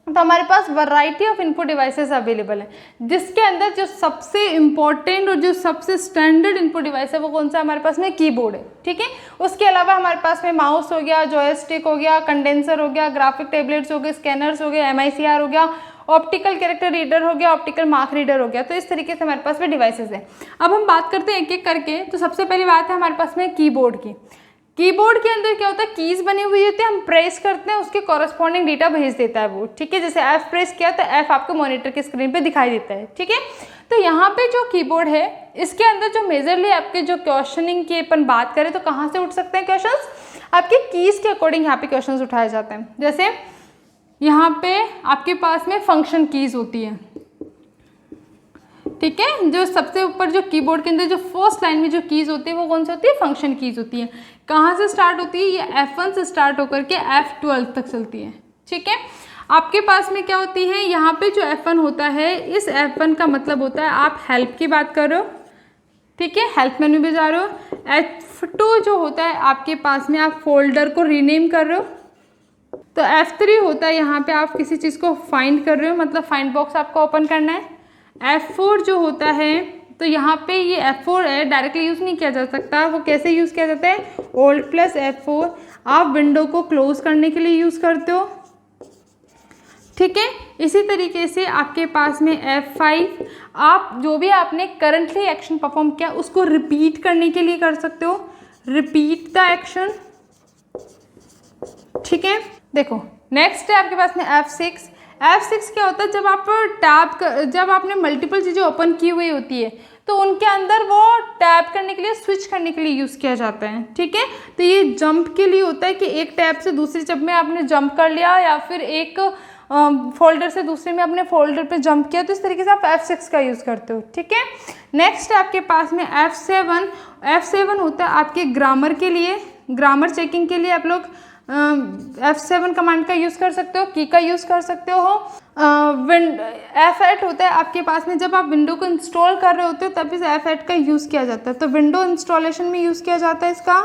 तो हमारे पास variety of input devices available है, जिसके अंदर जो सबसे इम्पॉर्टेंट और जो सबसे स्टैंडर्ड इनपुट डिवाइस है वो कौन सा हमारे पास में, कीबोर्ड है, ठीक है। उसके अलावा हमारे पास में माउस हो गया, जॉयस्टिक हो गया, कंडेंसर हो गया, ग्राफिक टैबलेट्स हो गए, स्कैनर्स हो गए, MICR हो गया, ऑप्टिकल कैरेक्टर रीडर हो गया, ऑप्टिकल मार्क रीडर हो गया। तो इस तरीके से हमारे पास में डिवाइसेस है। अब हम बात करते हैं एक एक करके। तो सबसे पहली बात है हमारे पास में कीबोर्ड की। कीबोर्ड के अंदर क्या होता है, कीज बनी हुई होती है, हम प्रेस करते हैं, उसके कॉरस्पॉन्डिंग डेटा भेज देता है वो, ठीक है। जैसे F प्रेस किया तो F आपको मॉनिटर की स्क्रीन पे दिखाई देता है, ठीक है। तो यहाँ पे जो कीबोर्ड है इसके अंदर जो मेजरली आपके जो क्वेश्चनिंग की अपन बात करें तो कहाँ से उठ सकते हैं क्वेश्चंस, आपके कीज के अकॉर्डिंग यहाँ पे क्वेश्चंस उठाए जाते हैं। जैसे यहाँ पे आपके पास में फंक्शन कीज होती है, ठीक है। जो सबसे ऊपर जो कीबोर्ड के अंदर जो फर्स्ट लाइन में जो कीज होती है वो कौन सी होती है, फंक्शन कीज होती है। कहाँ से स्टार्ट होती है, ये F1 से स्टार्ट होकर के F12 तक चलती है, ठीक है। आपके पास में क्या होती है, यहाँ पे जो F1 होता है, इस F1 का मतलब होता है आप हेल्प की बात कर रहे हो, ठीक है, हेल्प मेन्यू में जा रहे हो। F2 जो होता है आपके पास में आप फोल्डर को रीनेम कर रहे हो। तो F3 होता है यहाँ पे आप किसी चीज़ को फाइंड कर रहे हो, मतलब फाइंड बॉक्स आपको ओपन करना है। F4 जो होता है, तो यहाँ पे ये F4 है, डायरेक्टली यूज़ नहीं किया जा सकता। वो कैसे यूज़ किया जाता है, Alt + F4 आप विंडो को क्लोज करने के लिए यूज़ करते हो, ठीक है। इसी तरीके से आपके पास में F5 आप जो भी आपने करंटली एक्शन परफॉर्म किया उसको रिपीट करने के लिए कर सकते हो, रिपीट द एक्शन, ठीक है। देखो नेक्स्ट है आपके पास में F6। F6 क्या होता है, जब आप जब आपने मल्टीपल चीज़ें ओपन की हुई होती है तो उनके अंदर वो टैप करने के लिए, स्विच करने के लिए यूज़ किया जाता है, ठीक है। तो ये जंप के लिए होता है कि एक टैब से दूसरी जब में आपने जंप कर लिया, या फिर एक फोल्डर से दूसरे में अपने फोल्डर पे जंप किया, तो इस तरीके से आप F6 का यूज़ करते हो। ठीक है, नेक्स्ट आपके पास में F7 होता है आपके ग्रामर के लिए, ग्रामर चेकिंग के लिए आप लोग F7 कमांड का यूज़ कर सकते हो, की का यूज़ कर सकते हो। F8 होता है आपके पास में जब आप विंडो को इंस्टॉल कर रहे होते हो तब इस F8 का यूज़ किया जाता है, तो विंडो इंस्टॉलेशन में यूज़ किया जाता है इसका।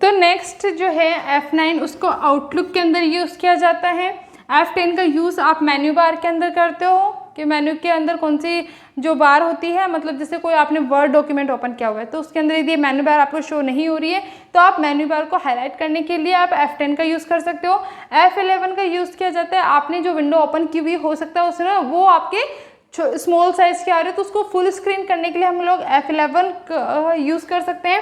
तो नेक्स्ट जो है F9, उसको आउटलुक के अंदर यूज़ किया जाता है। F10 का यूज़ आप मेन्यू बार के अंदर करते हो कि मेन्यू के अंदर कौन सी जो बार होती है, मतलब जैसे कोई आपने वर्ड डॉक्यूमेंट ओपन किया हुआ है तो उसके अंदर यदि मेन्यू बार आपको शो नहीं हो रही है तो आप मेन्यू बार को हाईलाइट करने के लिए आप F10 का यूज़ कर सकते हो। F11 का यूज़ किया जाता है, आपने जो विंडो ओपन की हुई हो सकता है उसमें वो आपके स्मॉल साइज़ के आ रहे हो तो उसको फुल स्क्रीन करने के लिए हम लोग F11 का यूज़ कर सकते हैं।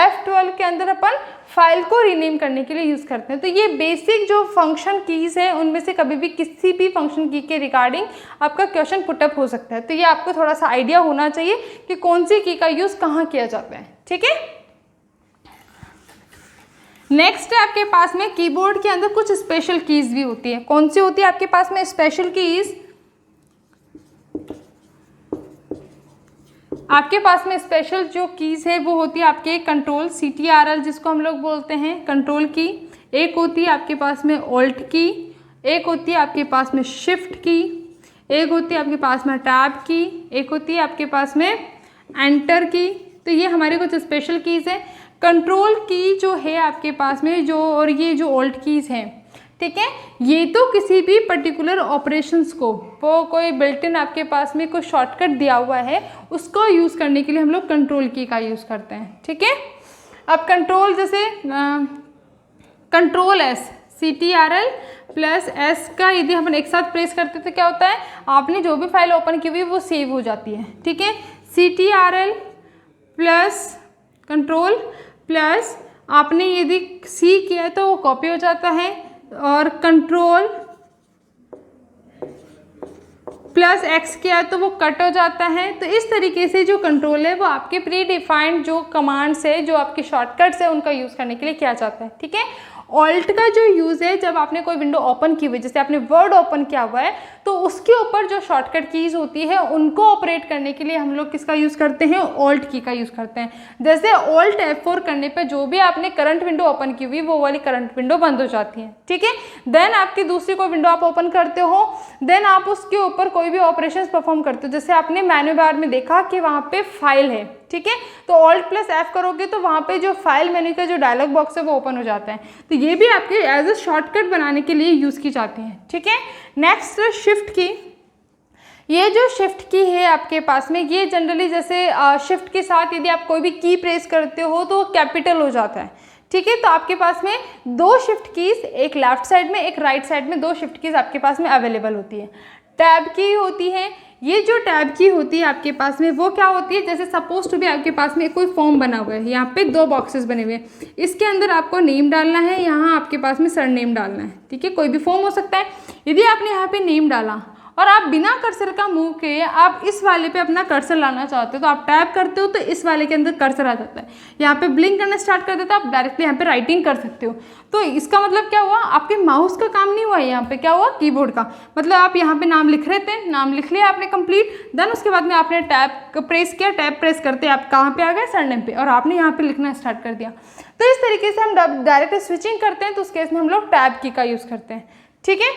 F12 के अंदर अपन फाइल को रीनेम करने के लिए यूज़ करते हैं। तो ये बेसिक जो फंक्शन कीज़ है उनमें से कभी भी किसी भी फंक्शन की के रिगार्डिंग आपका क्वेश्चन पुटअप हो सकता है, तो ये आपको थोड़ा सा आइडिया होना चाहिए कि कौन सी की का यूज़ कहाँ किया जाता है। ठीक है, नेक्स्ट है आपके पास में कीबोर्ड के अंदर कुछ स्पेशल कीज़ भी होती है। कौन सी होती है आपके पास में स्पेशल कीज़? आपके पास में स्पेशल जो कीज़ है वो होती है आपके कंट्रोल CTRL जिसको हम लोग बोलते हैं कंट्रोल की, एक होती है आपके पास में ऑल्ट की, एक होती है आपके पास में शिफ्ट की, एक होती है आपके पास में टैब की, एक होती है आपके पास में एंटर की। तो ये हमारे कुछ स्पेशल कीज़ है। कंट्रोल की जो है आपके पास में जो, और ये जो ऑल्ट कीज़ हैं, ठीक है, ये तो किसी भी पर्टिकुलर ऑपरेशंस को वो कोई बिल्ट इन आपके पास में कोई शॉर्टकट दिया हुआ है उसको यूज़ करने के लिए हम लोग कंट्रोल की का यूज़ करते हैं। ठीक है, अब कंट्रोल जैसे control S CTRL plus S का यदि हम एक साथ प्रेस करते तो क्या होता है, आपने जो भी फाइल ओपन की हुई वो सेव हो जाती है। ठीक है, CTRL प्लस कंट्रोल प्लस आपने यदि C किया है तो वो कॉपी हो जाता है, और कंट्रोल प्लस X किया तो वो कट हो जाता है। तो इस तरीके से जो कंट्रोल है वो आपके प्री डिफाइंड जो कमांड्स है, जो आपके शॉर्टकट्स है, उनका यूज़ करने के लिए किया जाता है। ठीक है, ऑल्ट का जो यूज़ है जब आपने कोई विंडो ओपन की हुई, जैसे आपने वर्ड ओपन किया हुआ है तो उसके ऊपर जो शॉर्टकट कीज़ होती है उनको ऑपरेट करने के लिए हम लोग किसका यूज़ करते हैं, ऑल्ट की का यूज़ करते हैं। जैसे ऑल्ट F4 करने पे जो भी आपने करंट विंडो ओपन की हुई वो वाली करंट विंडो बंद हो जाती है। ठीक है, देन आपकी दूसरी कोई विंडो आप ओपन करते हो, देन आप उसके ऊपर कोई भी ऑपरेशंस परफॉर्म करते हो। जैसे आपने मेन्यू बार में देखा कि वहाँ पे फाइल है, ठीक है, तो ऑल्ट प्लस F करोगे तो वहाँ पे जो फाइल मेन्यू का जो डायलॉग बॉक्स है वो ओपन हो जाता है। तो ये भी आपके एज ए शॉर्टकट बनाने के लिए यूज़ की जाती है। ठीक है, नेक्स्ट शिफ्ट की। ये जो शिफ्ट की है आपके पास में, ये जनरली जैसे शिफ्ट के साथ यदि आप कोई भी की प्रेस करते हो तो कैपिटल हो जाता है। ठीक है, तो आपके पास में दो शिफ्ट कीज, एक लेफ्ट साइड में एक राइट साइड में, दो शिफ्ट कीज आपके पास में अवेलेबल होती है। टैब की होती है, ये जो टैब की होती है आपके पास में वो क्या होती है, जैसे सपोज टू भी आपके पास में कोई फॉर्म बना हुआ है, यहाँ पे दो बॉक्सेस बने हुए हैं, इसके अंदर आपको नेम डालना है, यहाँ आपके पास में सरनेम डालना है। ठीक है, कोई भी फॉर्म हो सकता है। यदि आपने यहाँ पे नेम डाला और आप बिना कर्सर का मूव किए आप इस वाले पे अपना कर्सर लाना चाहते हो तो आप टैप करते हो तो इस वाले के अंदर कर्सर आ जाता है, यहाँ पे ब्लिंक करना स्टार्ट कर देता है, आप डायरेक्टली यहाँ पे राइटिंग कर सकते हो। तो इसका मतलब क्या हुआ, आपके माउस का काम नहीं हुआ, यहाँ पे क्या हुआ, कीबोर्ड का। मतलब आप यहाँ पे नाम लिख रहे थे, नाम लिख लिया आपने कंप्लीट, देन उसके बाद में आपने टैब प्रेस किया, टैब प्रेस करते आप कहाँ पे आ गए, सरनेम पे, और आपने यहाँ पे लिखना स्टार्ट कर दिया। तो इस तरीके से हम डायरेक्ट स्विचिंग करते हैं, तो उस केस में हम लोग टैब की का यूज़ करते हैं। ठीक है,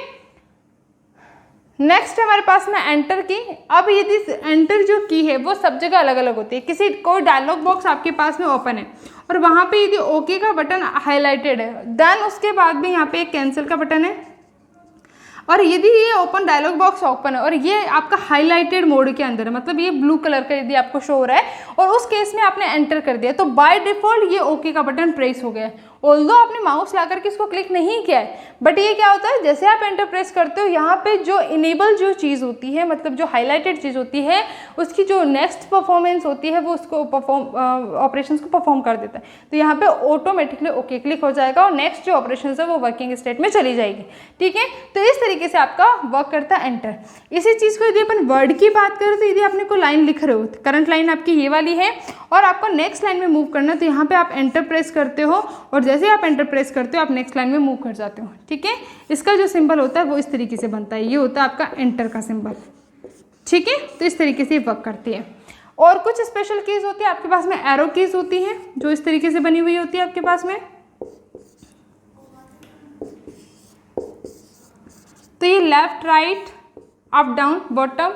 नेक्स्ट हमारे पास में एंटर की। अब यदि एंटर जो की है वो सब जगह अलग अलग होती है। किसी कोई डायलॉग बॉक्स आपके पास में ओपन है और वहाँ पे यदि ओके का बटन हाईलाइटेड है, देन उसके बाद में यहाँ पे एक कैंसिल का बटन है, और यदि ये ओपन डायलॉग बॉक्स ओपन है और ये आपका हाईलाइटेड मोड के अंदर है, मतलब ये ब्लू कलर का यदि आपको शो हो रहा है और उस केस में आपने एंटर कर दिया, तो बाय डिफॉल्ट ये ओके का बटन प्रेस हो गया है। ऑल्दो आपने माउस ला करके इसको क्लिक नहीं किया है, बट ये क्या होता है, जैसे आप एंटर प्रेस करते हो यहाँ पे जो इनेबल जो चीज़ होती है, मतलब जो हाईलाइटेड चीज़ होती है, उसकी जो नेक्स्ट परफॉर्मेंस होती है वो उसको ऑपरेशंस को परफॉर्म कर देता है। तो यहाँ पे ऑटोमेटिकली ओके क्लिक हो जाएगा और नेक्स्ट जो ऑपरेशन है वो वर्किंग स्टेट में चली जाएगी। ठीक है, तो इस तरीके से आपका वर्क करता है एंटर। इसी चीज़ को यदि अपन वर्ड की बात करें तो यदि आपने कोई लाइन लिख रहे हो, करंट लाइन आपकी ये वाली है और आपको नेक्स्ट लाइन में मूव करना है, तो यहाँ पे आप एंटर प्रेस करते हो और जैसे आप एंटर प्रेस करते हो आप नेक्स्ट लाइन में मूव कर जाते हो। ठीक है, इसका जो सिंबल होता है वो इस तरीके से बनता है, ये होता है आपका एंटर का सिंबल। ठीक है, तो इस तरीके से वर्क करती है। और कुछ स्पेशल कीज होती है आपके पास में, एरो कीज होती हैं जो इस तरीके से बनी हुई होती है आपके पास में। तो ये left right up down bottom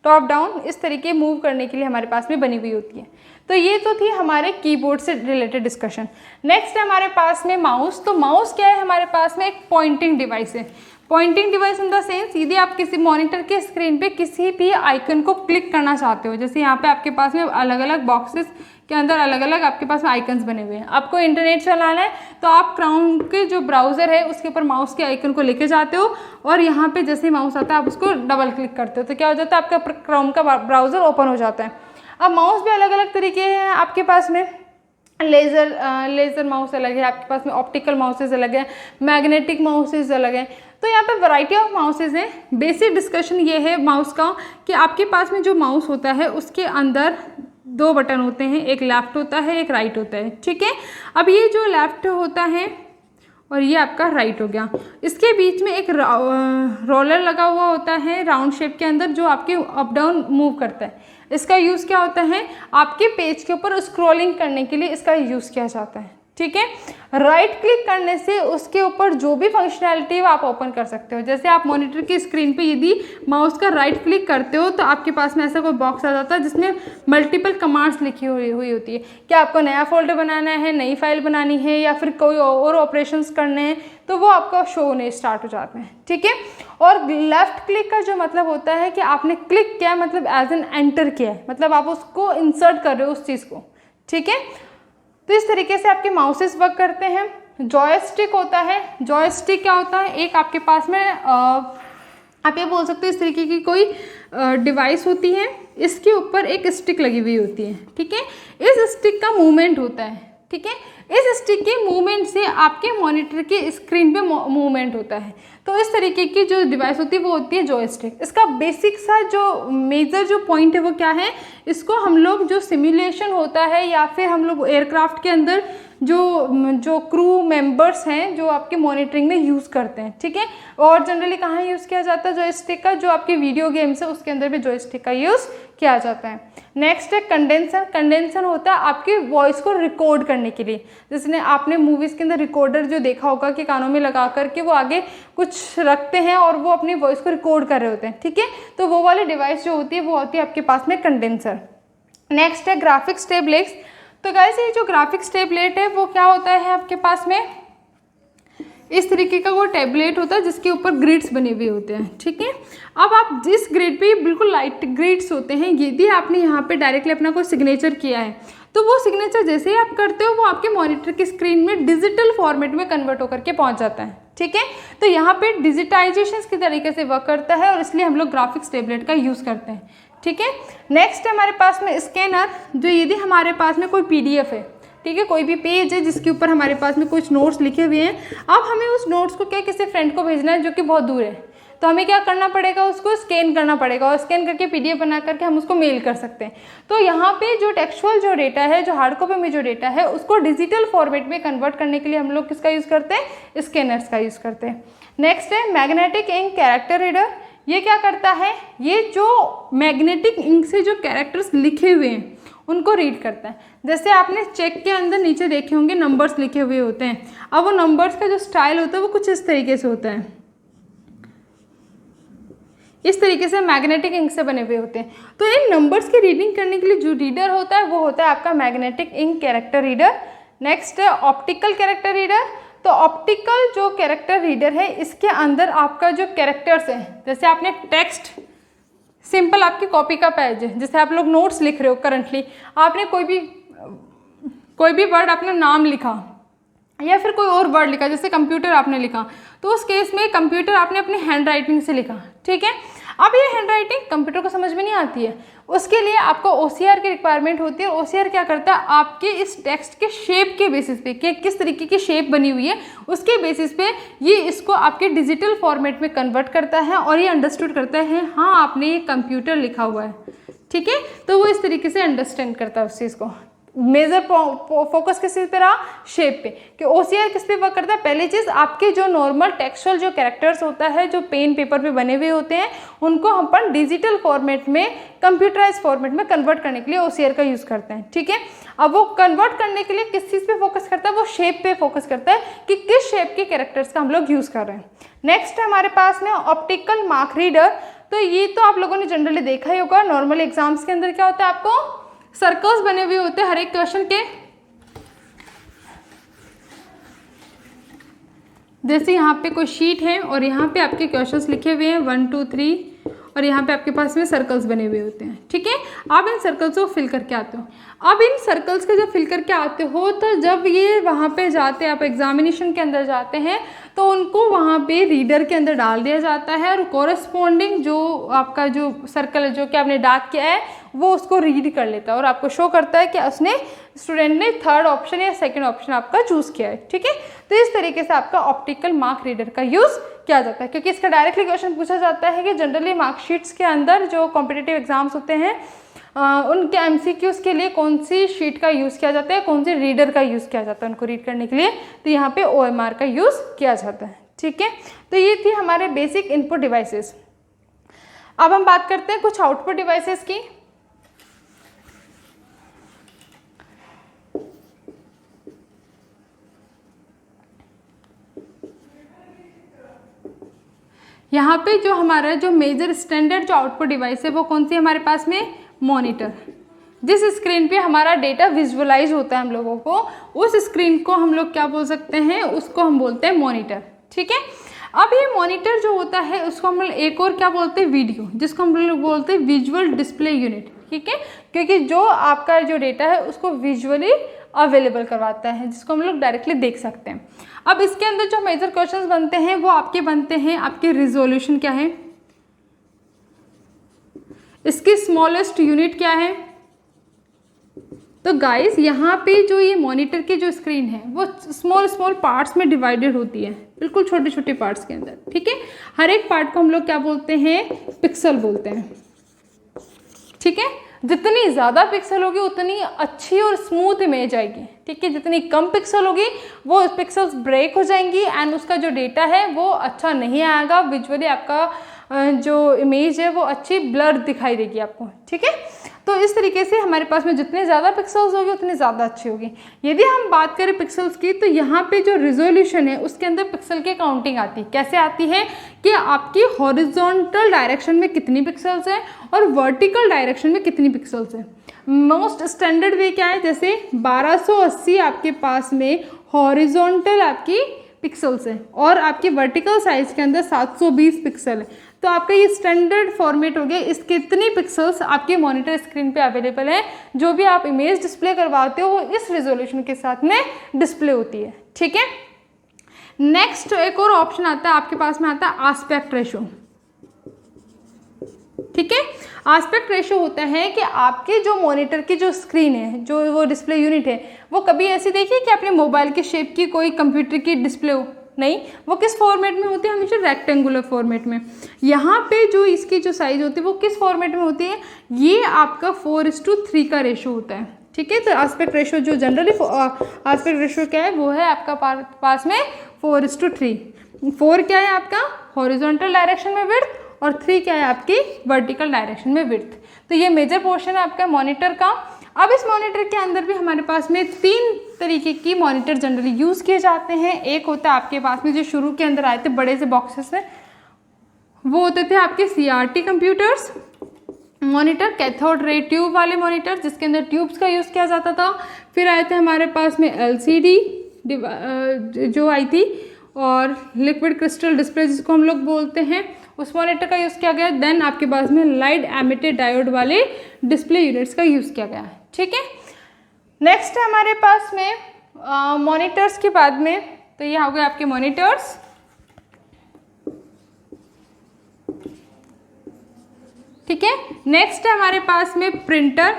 top down इस तरीके मूव करने के लिए हमारे पास में बनी हुई होती है। तो ये तो थी हमारे कीबोर्ड से रिलेटेड डिस्कशन। नेक्स्ट है हमारे पास में माउस। तो माउस क्या है, हमारे पास में एक पॉइंटिंग डिवाइस है। Pointing device in the sense, यदि आप किसी मॉनिटर के स्क्रीन पे किसी भी आइकन को क्लिक करना चाहते हो, जैसे यहाँ पे आपके पास में अलग अलग बॉक्सेस के अंदर अलग अलग आपके पास में आइकन्स बने हुए हैं। आपको इंटरनेट चलाना है तो आप क्राउन के जो ब्राउज़र है उसके ऊपर माउस के आइकन को लेके जाते हो और यहाँ पे जैसे माउस आता है आप उसको डबल क्लिक करते हो तो क्या हो जाता है, आपका क्राउन का ब्राउज़र ओपन हो जाता है। अब माउस भी अलग अलग तरीके हैं आपके पास में। लेज़र माउस अलग है आपके पास में, ऑप्टिकल माउसेज अलग है, मैग्नेटिक माउसेज अलग है। तो यहाँ पे वैरायटी ऑफ माउसेज हैं। बेसिक डिस्कशन ये है माउस का कि आपके पास में जो माउस होता है उसके अंदर 2 बटन होते हैं, एक लेफ्ट होता है एक राइट होता है। ठीक है, अब ये जो लेफ्ट होता है और ये आपका राइट हो गया, इसके बीच में एक रोलर लगा हुआ होता है राउंड शेप के अंदर जो आपके अप डाउन मूव करता है। इसका यूज़ क्या होता है, आपके पेज के ऊपर स्क्रॉलिंग करने के लिए इसका यूज़ किया जाता है। ठीक है, राइट क्लिक करने से उसके ऊपर जो भी फंक्शनैलिटी है वो आप ओपन कर सकते हो। जैसे आप मॉनिटर की स्क्रीन पे यदि माउस का राइट क्लिक करते हो तो आपके पास में ऐसा कोई बॉक्स आ जाता है जिसमें मल्टीपल कमांड्स लिखी हुई होती है कि आपको नया फोल्डर बनाना है, नई फाइल बनानी है या फिर कोई और ऑपरेशंस करने हैं, तो वो आपका शो होने स्टार्ट हो जाते हैं। ठीक है, और लेफ्ट क्लिक का जो मतलब होता है कि आपने क्लिक किया मतलब एज एन एंटर किया है, मतलब आप उसको इंसर्ट कर रहे हो उस चीज़ को। ठीक है, तो इस तरीके से आपके माउसेस वर्क करते हैं। जॉयस्टिक होता है, जॉयस्टिक क्या होता है, एक आपके पास में आप ये बोल सकते हो इस तरीके की कोई डिवाइस होती है, इसके ऊपर एक स्टिक लगी हुई होती है। ठीक है, इस स्टिक का मूवमेंट होता है। ठीक है, इस स्टिक के मूवमेंट से आपके मॉनिटर के स्क्रीन पे मूवमेंट होता है। तो इस तरीके की जो डिवाइस होती है वो होती है जॉयस्टिक। इसका बेसिक सा जो मेजर जो पॉइंट है वो क्या है, इसको हम लोग जो सिमुलेशन होता है या फिर हम लोग एयरक्राफ्ट के अंदर जो क्रू मेंबर्स हैं जो आपके मॉनिटरिंग में यूज़ करते हैं। ठीक है, और जनरली कहाँ यूज़ किया जाता है जॉयस्टिक का, जो आपके वीडियो गेम्स है उसके अंदर भी जॉयस्टिक का यूज़ किया जाता है। नेक्स्ट है कंडेंसर। कंडेंसर होता है आपके वॉइस को रिकॉर्ड करने के लिए, जिसने आपने मूवीज़ के अंदर रिकॉर्डर जो देखा होगा कि कानों में लगा करके वो आगे कुछ रखते हैं और वो अपनी वॉइस को रिकॉर्ड कर रहे होते हैं। ठीक है, तो वो वाली डिवाइस जो होती है वो होती है आपके पास में कंडेंसर। नेक्स्ट है ग्राफिक्स टैबलेट्स। तो गाइस ये जो ग्राफिक्स टैबलेट है वो क्या होता है आपके पास में, इस तरीके का वो टैबलेट होता है जिसके ऊपर ग्रिड्स बने हुए होते हैं। ठीक है, अब आप जिस ग्रिड पे बिल्कुल लाइट ग्रिड्स होते हैं, यदि आपने यहाँ पे डायरेक्टली अपना कोई सिग्नेचर किया है तो वो सिग्नेचर जैसे ही आप करते हो वो आपके मॉनिटर की स्क्रीन में डिजिटल फॉर्मेट में कन्वर्ट होकर के पहुँच जाता है। ठीक है, तो यहाँ पे डिजिटाइजेशन के तरीके से वर्क करता है और इसलिए हम लोग ग्राफिक्स टैबलेट का यूज़ करते हैं। ठीक है, नेक्स्ट है हमारे पास में स्कैनर। जो यदि हमारे पास में कोई PDF है, ठीक है, कोई भी पेज है जिसके ऊपर हमारे पास में कुछ नोट्स लिखे हुए हैं, अब हमें उस नोट्स को क्या किसी फ्रेंड को भेजना है जो कि बहुत दूर है, तो हमें क्या करना पड़ेगा, उसको स्कैन करना पड़ेगा और स्कैन करके PDF बना करके हम उसको मेल कर सकते हैं। तो यहाँ पे जो टेक्सचुअल जो डेटा है, जो हार्ड कॉपी में जो डेटा है, उसको डिजिटल फॉर्मेट में कन्वर्ट करने के लिए हम लोग किसका यूज़ करते हैं, स्कैनर्स का यूज़ करते हैं। नेक्स्ट है मैग्नेटिक इंक कैरेक्टर रीडर। ये क्या करता है, ये जो मैग्नेटिक इंक से जो कैरेक्टर्स लिखे हुए हैं उनको रीड करता है। जैसे आपने चेक के अंदर नीचे देखे होंगे नंबर्स लिखे हुए होते हैं, अब वो नंबर्स का जो स्टाइल होता है वो कुछ इस तरीके से होता है, इस तरीके से मैग्नेटिक इंक से बने हुए होते हैं। तो इन नंबर्स की रीडिंग करने के लिए जो रीडर होता है वो होता है आपका magnetic ink character reader. Next है ऑप्टिकल कैरेक्टर रीडर। तो ऑप्टिकल जो कैरेक्टर रीडर है इसके अंदर आपका जो कैरेक्टर्स हैं, जैसे आपने टेक्स्ट सिंपल आपकी कॉपी का पेज है, जैसे आप लोग नोट्स लिख रहे हो करंटली, आपने कोई भी वर्ड अपना नाम लिखा या फिर कोई और वर्ड लिखा, जैसे कंप्यूटर आपने लिखा, तो उस केस में कंप्यूटर आपने अपनी हैंड राइटिंग से लिखा। ठीक है, अब ये हैंड राइटिंग कंप्यूटर को समझ में नहीं आती है, उसके लिए आपको OCR की रिक्वायरमेंट होती है। OCR क्या करता है, आपके इस टेक्स्ट के शेप के बेसिस पे कि किस तरीके की शेप बनी हुई है उसके बेसिस पे ये इसको आपके डिजिटल फॉर्मेट में कन्वर्ट करता है और ये अंडरस्टूड करता है हाँ आपने ये कंप्यूटर लिखा हुआ है। ठीक है, तो वो इस तरीके से अंडरस्टैंड करता है उस चीज़ को। मेजर फोकस किस चीज़ पे रहा, शेप पे, कि OCR किस पे वर्क करता है। पहली चीज़, आपके जो नॉर्मल टेक्सचुअल जो कैरेक्टर्स होता है जो पेन पेपर पे बने हुए होते हैं उनको हम अपन डिजिटल फॉर्मेट में, कंप्यूटराइज फॉर्मेट में कन्वर्ट करने के लिए OCR का यूज़ करते हैं, ठीक है। अब वो कन्वर्ट करने के लिए किस चीज़ पे फोकस करता है, वो शेप पे फोकस करता है कि किस शेप के कैरेक्टर्स का हम लोग यूज़ कर रहे हैं। नेक्स्ट है हमारे पास में ऑप्टिकल मार्क रीडर। तो ये तो आप लोगों ने जनरली देखा ही होगा, नॉर्मल एग्जाम्स के अंदर क्या होता है, आपको सर्कल्स बने हुए होते हैं हर एक क्वेश्चन के। जैसे यहाँ पे कोई शीट है और यहाँ पे आपके क्वेश्चंस लिखे हुए हैं 1 2 3 और यहाँ पे आपके पास में सर्कल्स बने हुए होते हैं, ठीक है। आप इन सर्कल्स को फिल करके आते हो। अब इन सर्कल्स के जब फिल करके आते हो तो जब ये वहाँ पे जाते हैं, आप एग्जामिनेशन के अंदर जाते हैं तो उनको वहाँ पे रीडर के अंदर डाल दिया जाता है और कॉरेस्पॉन्डिंग जो आपका जो सर्कल है जो कि आपने डार्क किया है वो उसको रीड कर लेता है और आपको शो करता है कि उसने, स्टूडेंट ने थर्ड ऑप्शन या सेकंड ऑप्शन आपका चूज़ किया है, ठीक है। तो इस तरीके से आपका ऑप्टिकल मार्क रीडर का यूज़ किया जाता है, क्योंकि इसका डायरेक्टली क्वेश्चन पूछा जाता है कि जनरली मार्कशीट्स के अंदर जो कॉम्पिटिटिव एग्जाम्स होते हैं उनके MCQs के लिए कौन सी शीट का यूज़ किया जाता है, कौन सी रीडर का यूज़ किया जाता है उनको रीड करने के लिए, तो यहाँ पे OMR का यूज़ किया जाता है, ठीक है। तो ये थी हमारे बेसिक इनपुट डिवाइसेस। अब हम बात करते हैं कुछ आउटपुट डिवाइसेस की। यहाँ पे जो हमारा जो मेजर स्टैंडर्ड जो आउटपुट डिवाइस है वो कौन सी हमारे पास में, मॉनिटर। जिस स्क्रीन पे हमारा डेटा विजुअलाइज होता है हम लोगों को, उस स्क्रीन को हम लोग क्या बोल सकते हैं, उसको हम बोलते हैं मॉनिटर, ठीक है। अब ये मॉनिटर जो होता है उसको हम लोग एक और क्या बोलते हैं, वीडियो, जिसको हम लोग बोलते हैं विजुअल डिस्प्ले यूनिट, ठीक है, क्योंकि जो आपका जो डेटा है उसको विजुअली अवेलेबल करवाता है, जिसको हम लोग डायरेक्टली देख सकते हैं। अब इसके अंदर जो मेजर क्वेश्चंस बनते हैं वो आपके बनते हैं, आपकी रिजोल्यूशन क्या है, इसकी स्मॉलेस्ट यूनिट क्या है। तो गाइस यहाँ पे जो ये मॉनिटर की जो स्क्रीन है वो स्मॉल पार्ट्स में डिवाइडेड होती है, बिल्कुल छोटे छोटे पार्ट्स के अंदर, ठीक है। हर एक पार्ट को हम लोग क्या बोलते हैं, पिक्सल बोलते हैं, ठीक है। जितनी ज़्यादा पिक्सल होगी उतनी अच्छी और स्मूथ इमेज आएगी, ठीक है। जितनी कम पिक्सल होगी वो पिक्सल्स ब्रेक हो जाएंगी एंड उसका जो डेटा है वो अच्छा नहीं आएगा, विजुअली आपका जो इमेज है वो अच्छी ब्लर दिखाई देगी आपको, ठीक है। तो इस तरीके से हमारे पास में जितने ज़्यादा पिक्सल्स होगी उतनी ज़्यादा अच्छी होगी। यदि हम बात करें पिक्सल्स की तो यहाँ पे जो रिजोल्यूशन है उसके अंदर पिक्सल की काउंटिंग आती है। कैसे आती है कि आपकी हॉरिजॉन्टल डायरेक्शन में कितनी पिक्सल्स है और वर्टिकल डायरेक्शन में कितनी पिक्सल्स है। मोस्ट स्टैंडर्ड वे क्या है, जैसे 1280 आपके पास में हॉरिजॉन्टल आपकी पिक्सल्स है और आपकी वर्टिकल साइज के अंदर 720 पिक्सल है। तो आपका ये स्टैंडर्ड फॉर्मेट हो गया, इसके इतनी पिक्सल्स आपके मॉनिटर स्क्रीन पे अवेलेबल है। जो भी आप इमेज डिस्प्ले करवाते हो वो इस रेजोल्यूशन के साथ में डिस्प्ले होती है, ठीक है। नेक्स्ट एक और ऑप्शन आता है आपके पास में, आता है आस्पेक्ट रेशो, ठीक है। आस्पेक्ट रेशो होता है कि आपके जो मॉनिटर की जो स्क्रीन है, जो वो डिस्प्ले यूनिट है, वो कभी ऐसी देखिए कि अपने मोबाइल के शेप की कोई कंप्यूटर की डिस्प्ले हो, नहीं, वो किस फॉर्मेट में होती है, हमेशा रेक्टेंगुलर फॉर्मेट में। यहाँ पे जो इसकी जो साइज होती है वो किस फॉर्मेट में होती है, ये आपका 4:3 का रेशो होता है, ठीक है। तो आस्पेक्ट रेशो जो जनरली आस्पेक्ट रेशो क्या है, वो है आपका पास में 4:3। 4 क्या है आपका हॉरिजॉन्टल डायरेक्शन में विड्थ और 3 क्या है आपकी वर्टिकल डायरेक्शन में विड्थ। तो ये मेजर पोर्शन है आपका मॉनिटर का। अब इस मॉनिटर के अंदर भी हमारे पास में 3 तरीके की मॉनिटर जनरली यूज़ किए जाते हैं। एक होता है आपके पास में जो शुरू के अंदर आए थे बड़े से बॉक्सेस में, वो होते थे आपके CRT computers monitor, cathode ray tube वाले मॉनिटर जिसके अंदर ट्यूब्स का यूज़ किया जाता था। फिर आए थे हमारे पास में LCD जो आई थी और लिक्विड क्रिस्टल डिस्प्ले जिसको हम लोग बोलते हैं, उस मॉनिटर का यूज़ किया गया। देन आपके पास में लाइट एमिटेड डायोड वाले डिस्प्ले यूनिट्स का यूज़ किया गया है, ठीक है। नेक्स्ट है हमारे पास में मॉनिटर्स के बाद में, तो ये हो गए आपके मॉनिटर्स। ठीक है, नेक्स्ट है हमारे पास में प्रिंटर।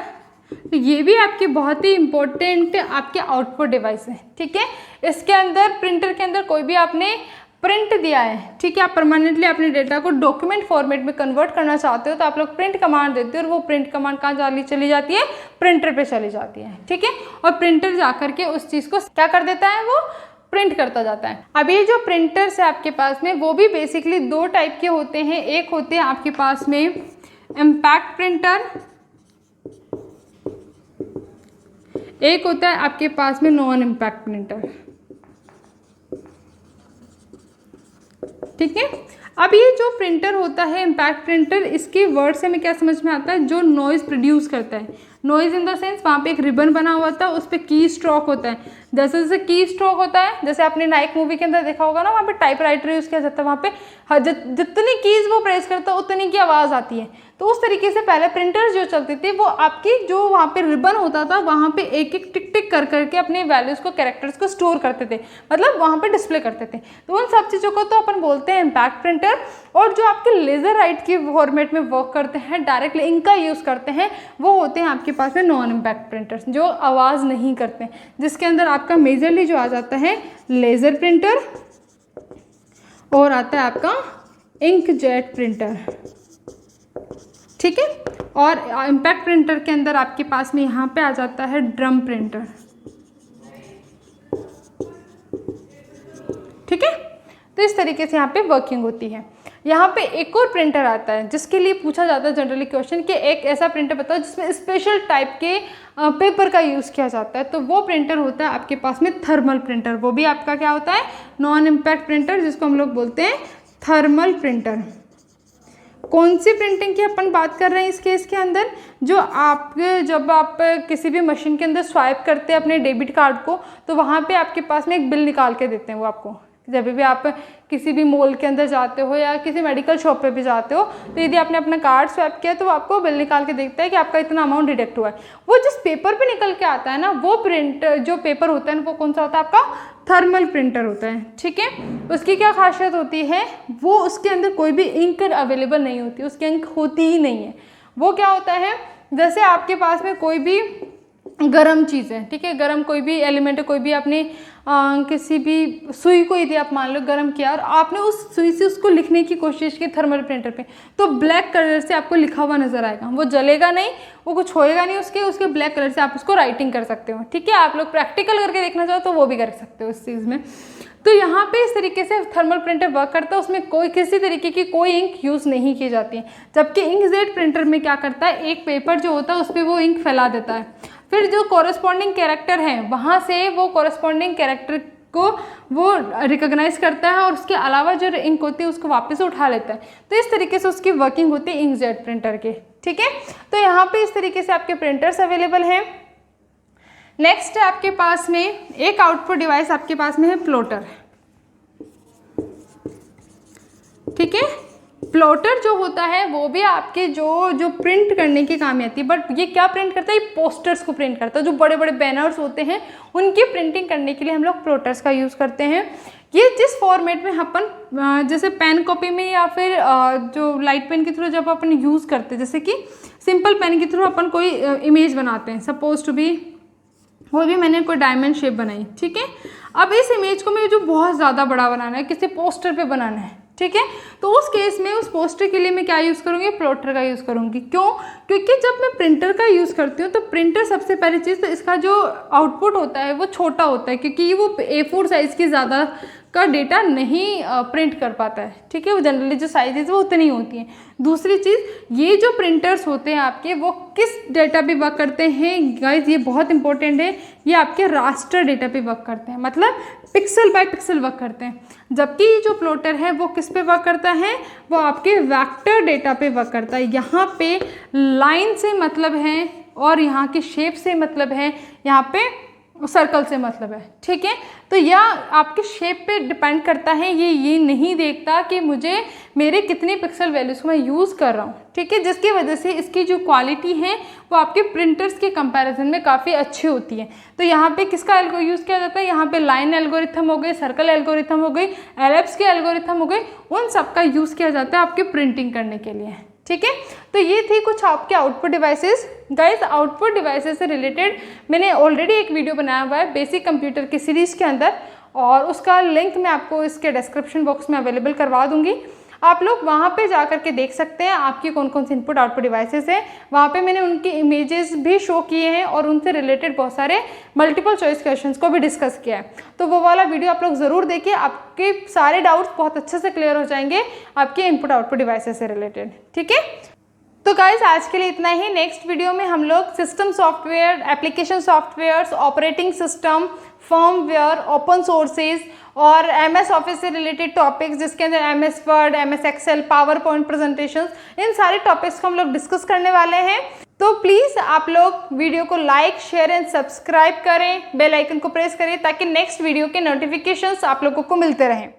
तो ये भी आपके बहुत ही इंपॉर्टेंट आपके आउटपुट डिवाइस है, ठीक है। इसके अंदर प्रिंटर के अंदर कोई भी आपने प्रिंट दिया है, ठीक है, आप परमानेंटली अपने डेटा को डॉक्यूमेंट फॉर्मेट में कन्वर्ट करना चाहते हो तो आप लोग प्रिंट कमांड देते हो और वो प्रिंट कमांड कहाँ चली जाती है, प्रिंटर पे चली जाती है, ठीक है। और प्रिंटर जाकर के उस चीज़ को क्या कर देता है, वो प्रिंट करता जाता है। अब ये जो प्रिंटर्स है आपके पास में वो भी बेसिकली दो टाइप के होते हैं। एक होते हैं आपके पास में इम्पैक्ट प्रिंटर, एक होता है आपके पास में नॉन इम्पैक्ट प्रिंटर, ठीक है। अब ये जो प्रिंटर होता है इम्पैक्ट प्रिंटर, इसके वर्ड से हमें क्या समझ में आता है, जो नॉइज़ प्रोड्यूस करता है। नॉइज़ इन द सेंस वहाँ पे एक रिबन बना हुआ था, उस पर की स्ट्रोक होता है। जैसे जैसे की स्ट्रोक होता है, जैसे आपने नाइक मूवी के अंदर देखा होगा ना, वहाँ पे टाइपराइटर यूज़ किया जाता है, वहाँ पे जितनी कीज़ वो प्रेस करता है उतनी की आवाज़ आती है। तो उस तरीके से पहले प्रिंटर जो चलते थे वो आपकी जो वहाँ पे रिबन होता था वहाँ पे एक एक टिक टिक कर करके अपने वैल्यूज़ को, कैरेक्टर्स को स्टोर करते थे, मतलब वहाँ पे डिस्प्ले करते थे। तो उन सब चीज़ों को तो अपन बोलते हैं इम्पैक्ट प्रिंटर। और जो आपके लेज़र राइट की फॉर्मेट में वर्क करते हैं, डायरेक्टली इंक का यूज़ करते हैं, वो होते हैं आपके पास में नॉन इम्पैक्ट प्रिंटर्स, जो आवाज़ नहीं करते, जिसके अंदर आपका मेजरली जो आ जाता है लेज़र प्रिंटर और आता है आपका इंक जेट प्रिंटर, ठीक है। और इम्पैक्ट प्रिंटर के अंदर आपके पास में यहाँ पे आ जाता है ड्रम प्रिंटर, ठीक है। तो इस तरीके से यहाँ पे वर्किंग होती है। यहाँ पे एक और प्रिंटर आता है जिसके लिए पूछा जाता है जनरली क्वेश्चन कि एक ऐसा प्रिंटर बताओ जिसमें स्पेशल टाइप के पेपर का यूज़ किया जाता है। तो वो प्रिंटर होता है आपके पास में थर्मल प्रिंटर। वो भी आपका क्या होता है, नॉन इम्पैक्ट प्रिंटर, जिसको हम लोग बोलते हैं थर्मल प्रिंटर। कौन सी प्रिंटिंग की अपन बात कर रहे हैं इस केस के अंदर, जो आपके जब आप किसी भी मशीन के अंदर स्वाइप करते हैं अपने डेबिट कार्ड को, तो वहाँ पे आपके पास में एक बिल निकाल के देते हैं वो आपको। जब भी आप किसी भी मॉल के अंदर जाते हो या किसी मेडिकल शॉप पे भी जाते हो, तो यदि आपने अपना कार्ड स्वैप किया तो वो आपको बिल निकाल के देखता है कि आपका इतना अमाउंट डिडक्ट हुआ है। वो जिस पेपर पे निकल के आता है ना, वो प्रिंट जो पेपर होता है वो कौन सा होता है, आपका थर्मल प्रिंटर होता है, ठीक है। उसकी क्या खासियत होती है, वो उसके अंदर कोई भी इंक अवेलेबल नहीं होती, उसकी इंक होती ही नहीं है। वो क्या होता है, जैसे आपके पास में कोई भी गरम चीज़ है, ठीक है, गरम कोई भी एलिमेंट है, कोई भी आपने किसी भी सुई को यदि आप मान लो गरम किया और आपने उस सुई से उसको लिखने की कोशिश की थर्मल प्रिंटर पे, तो ब्लैक कलर से आपको लिखा हुआ नजर आएगा। वो जलेगा नहीं, वो कुछ होएगा नहीं, उसके ब्लैक कलर से आप उसको राइटिंग कर सकते हो, ठीक है। आप लोग प्रैक्टिकल करके देखना चाहो तो वो भी कर सकते हो इस चीज़ में। तो यहाँ पे इस तरीके से थर्मल प्रिंटर वर्क करता है, उसमें कोई किसी तरीके की कोई इंक यूज़ नहीं की जाती है। जबकि इंकजेट प्रिंटर में क्या करता है, एक पेपर जो होता है उस पर वो इंक फैला देता है, फिर जो कॉरेस्पॉन्डिंग कैरेक्टर है वहाँ से वो कॉरेस्पॉन्डिंग कैरेक्टर को वो रिकॉग्नाइज करता है और उसके अलावा जो इंक होती है उसको वापस उठा लेता है। तो इस तरीके से उसकी वर्किंग होती है इंकजेट प्रिंटर के, ठीक है। तो यहाँ पे इस तरीके से आपके प्रिंटर्स अवेलेबल हैं। नेक्स्ट है आपके पास में एक आउटपुट डिवाइस आपके पास में है प्लॉटर, ठीक है। प्लॉटर जो होता है वो भी आपके जो प्रिंट करने के काम आती है, बट ये क्या प्रिंट करता है, ये पोस्टर्स को प्रिंट करता है। जो बड़े बड़े बैनर्स होते हैं उनकी प्रिंटिंग करने के लिए हम लोग प्लॉटर्स का यूज़ करते हैं। ये जिस फॉर्मेट में अपन जैसे पेन कॉपी में या फिर जो लाइट पेन के थ्रू जब अपन यूज़ करते हैं, जैसे कि सिंपल पेन के थ्रू अपन कोई इमेज बनाते हैं, सपोज टू बी वो भी मैंने कोई डायमंड शेप बनाई, ठीक है। अब इस इमेज को मैं जो बहुत ज़्यादा बड़ा बनाना है, किसी पोस्टर पे बनाना है, ठीक है, तो उस केस में उस पोस्टर के लिए मैं क्या यूज़ करूँगी, प्लॉटर का यूज़ करूँगी। क्यों, क्योंकि जब मैं प्रिंटर का यूज़ करती हूँ तो प्रिंटर सबसे पहली चीज़ तो इसका जो आउटपुट होता है वो छोटा होता है, क्योंकि वो A4 साइज़ की ज़्यादा का डेटा नहीं प्रिंट कर पाता है, ठीक है। वो जनरली जो साइजेज वो उतनी होती हैं। दूसरी चीज़, ये जो प्रिंटर्स होते हैं आपके वो किस डेटा पे वर्क करते हैं गाइज, ये बहुत इंपॉर्टेंट है, ये आपके रास्टर डेटा पे वर्क करते हैं, मतलब पिक्सल बाय पिक्सल वर्क करते हैं। जबकि जो प्लॉटर है वो किस पे वर्क करता है, वो आपके वेक्टर डेटा पे वर्क करता है। यहाँ पे लाइन से मतलब है और यहाँ की शेप से मतलब है, यहाँ पे सर्कल से मतलब है, ठीक है। तो यह आपके शेप पे डिपेंड करता है, ये नहीं देखता कि मुझे मेरे कितने पिक्सल वैल्यूज़ को मैं यूज़ कर रहा हूँ, ठीक है। जिसकी वजह से इसकी जो क्वालिटी है वो आपके प्रिंटर्स के कंपैरिजन में काफ़ी अच्छी होती है। तो यहाँ पे किसका एल्गो यूज़ किया जाता है, यहाँ पे लाइन एल्गोरिथम हो गई, सर्कल एल्गोरिथम हो गई, एलिप्स के एल्गोरिथम हो गई, उन सब का यूज़ किया जाता है आपके प्रिंटिंग करने के लिए, ठीक है। तो ये थी कुछ आपके output devices. Guys, output devices से रिलेटेड मैंने ऑलरेडी एक वीडियो बनाया हुआ है बेसिक कंप्यूटर की सीरीज़ के अंदर, और उसका लिंक मैं आपको इसके डिस्क्रिप्शन बॉक्स में अवेलेबल करवा दूंगी। आप लोग वहाँ पे जा करके देख सकते हैं आपकी कौन कौन सी इनपुट आउटपुट डिवाइसेस है। वहाँ पे मैंने उनकी इमेजेस भी शो किए हैं और उनसे रिलेटेड बहुत सारे मल्टीपल चॉइस क्वेश्चंस को भी डिस्कस किया है। तो वो वाला वीडियो आप लोग ज़रूर देखिए, आपके सारे डाउट्स बहुत अच्छे से क्लियर हो जाएंगे आपके इनपुट आउटपुट डिवाइसेस से रिलेटेड। ठीक है, तो गाइज आज के लिए इतना ही। नेक्स्ट वीडियो में हम लोग system software, application softwares, operating system, firmware, open sources और MS ऑफिस से रिलेटेड टॉपिक्स, जिसके अंदर MS word, MS excel, PowerPoint presentations, इन सारे टॉपिक्स को हम लोग डिस्कस करने वाले हैं। तो प्लीज़ आप लोग वीडियो को लाइक, शेयर एंड सब्सक्राइब करें, बेल आइकन को प्रेस करें ताकि नेक्स्ट वीडियो के नोटिफिकेशंस आप लोगों को मिलते रहें।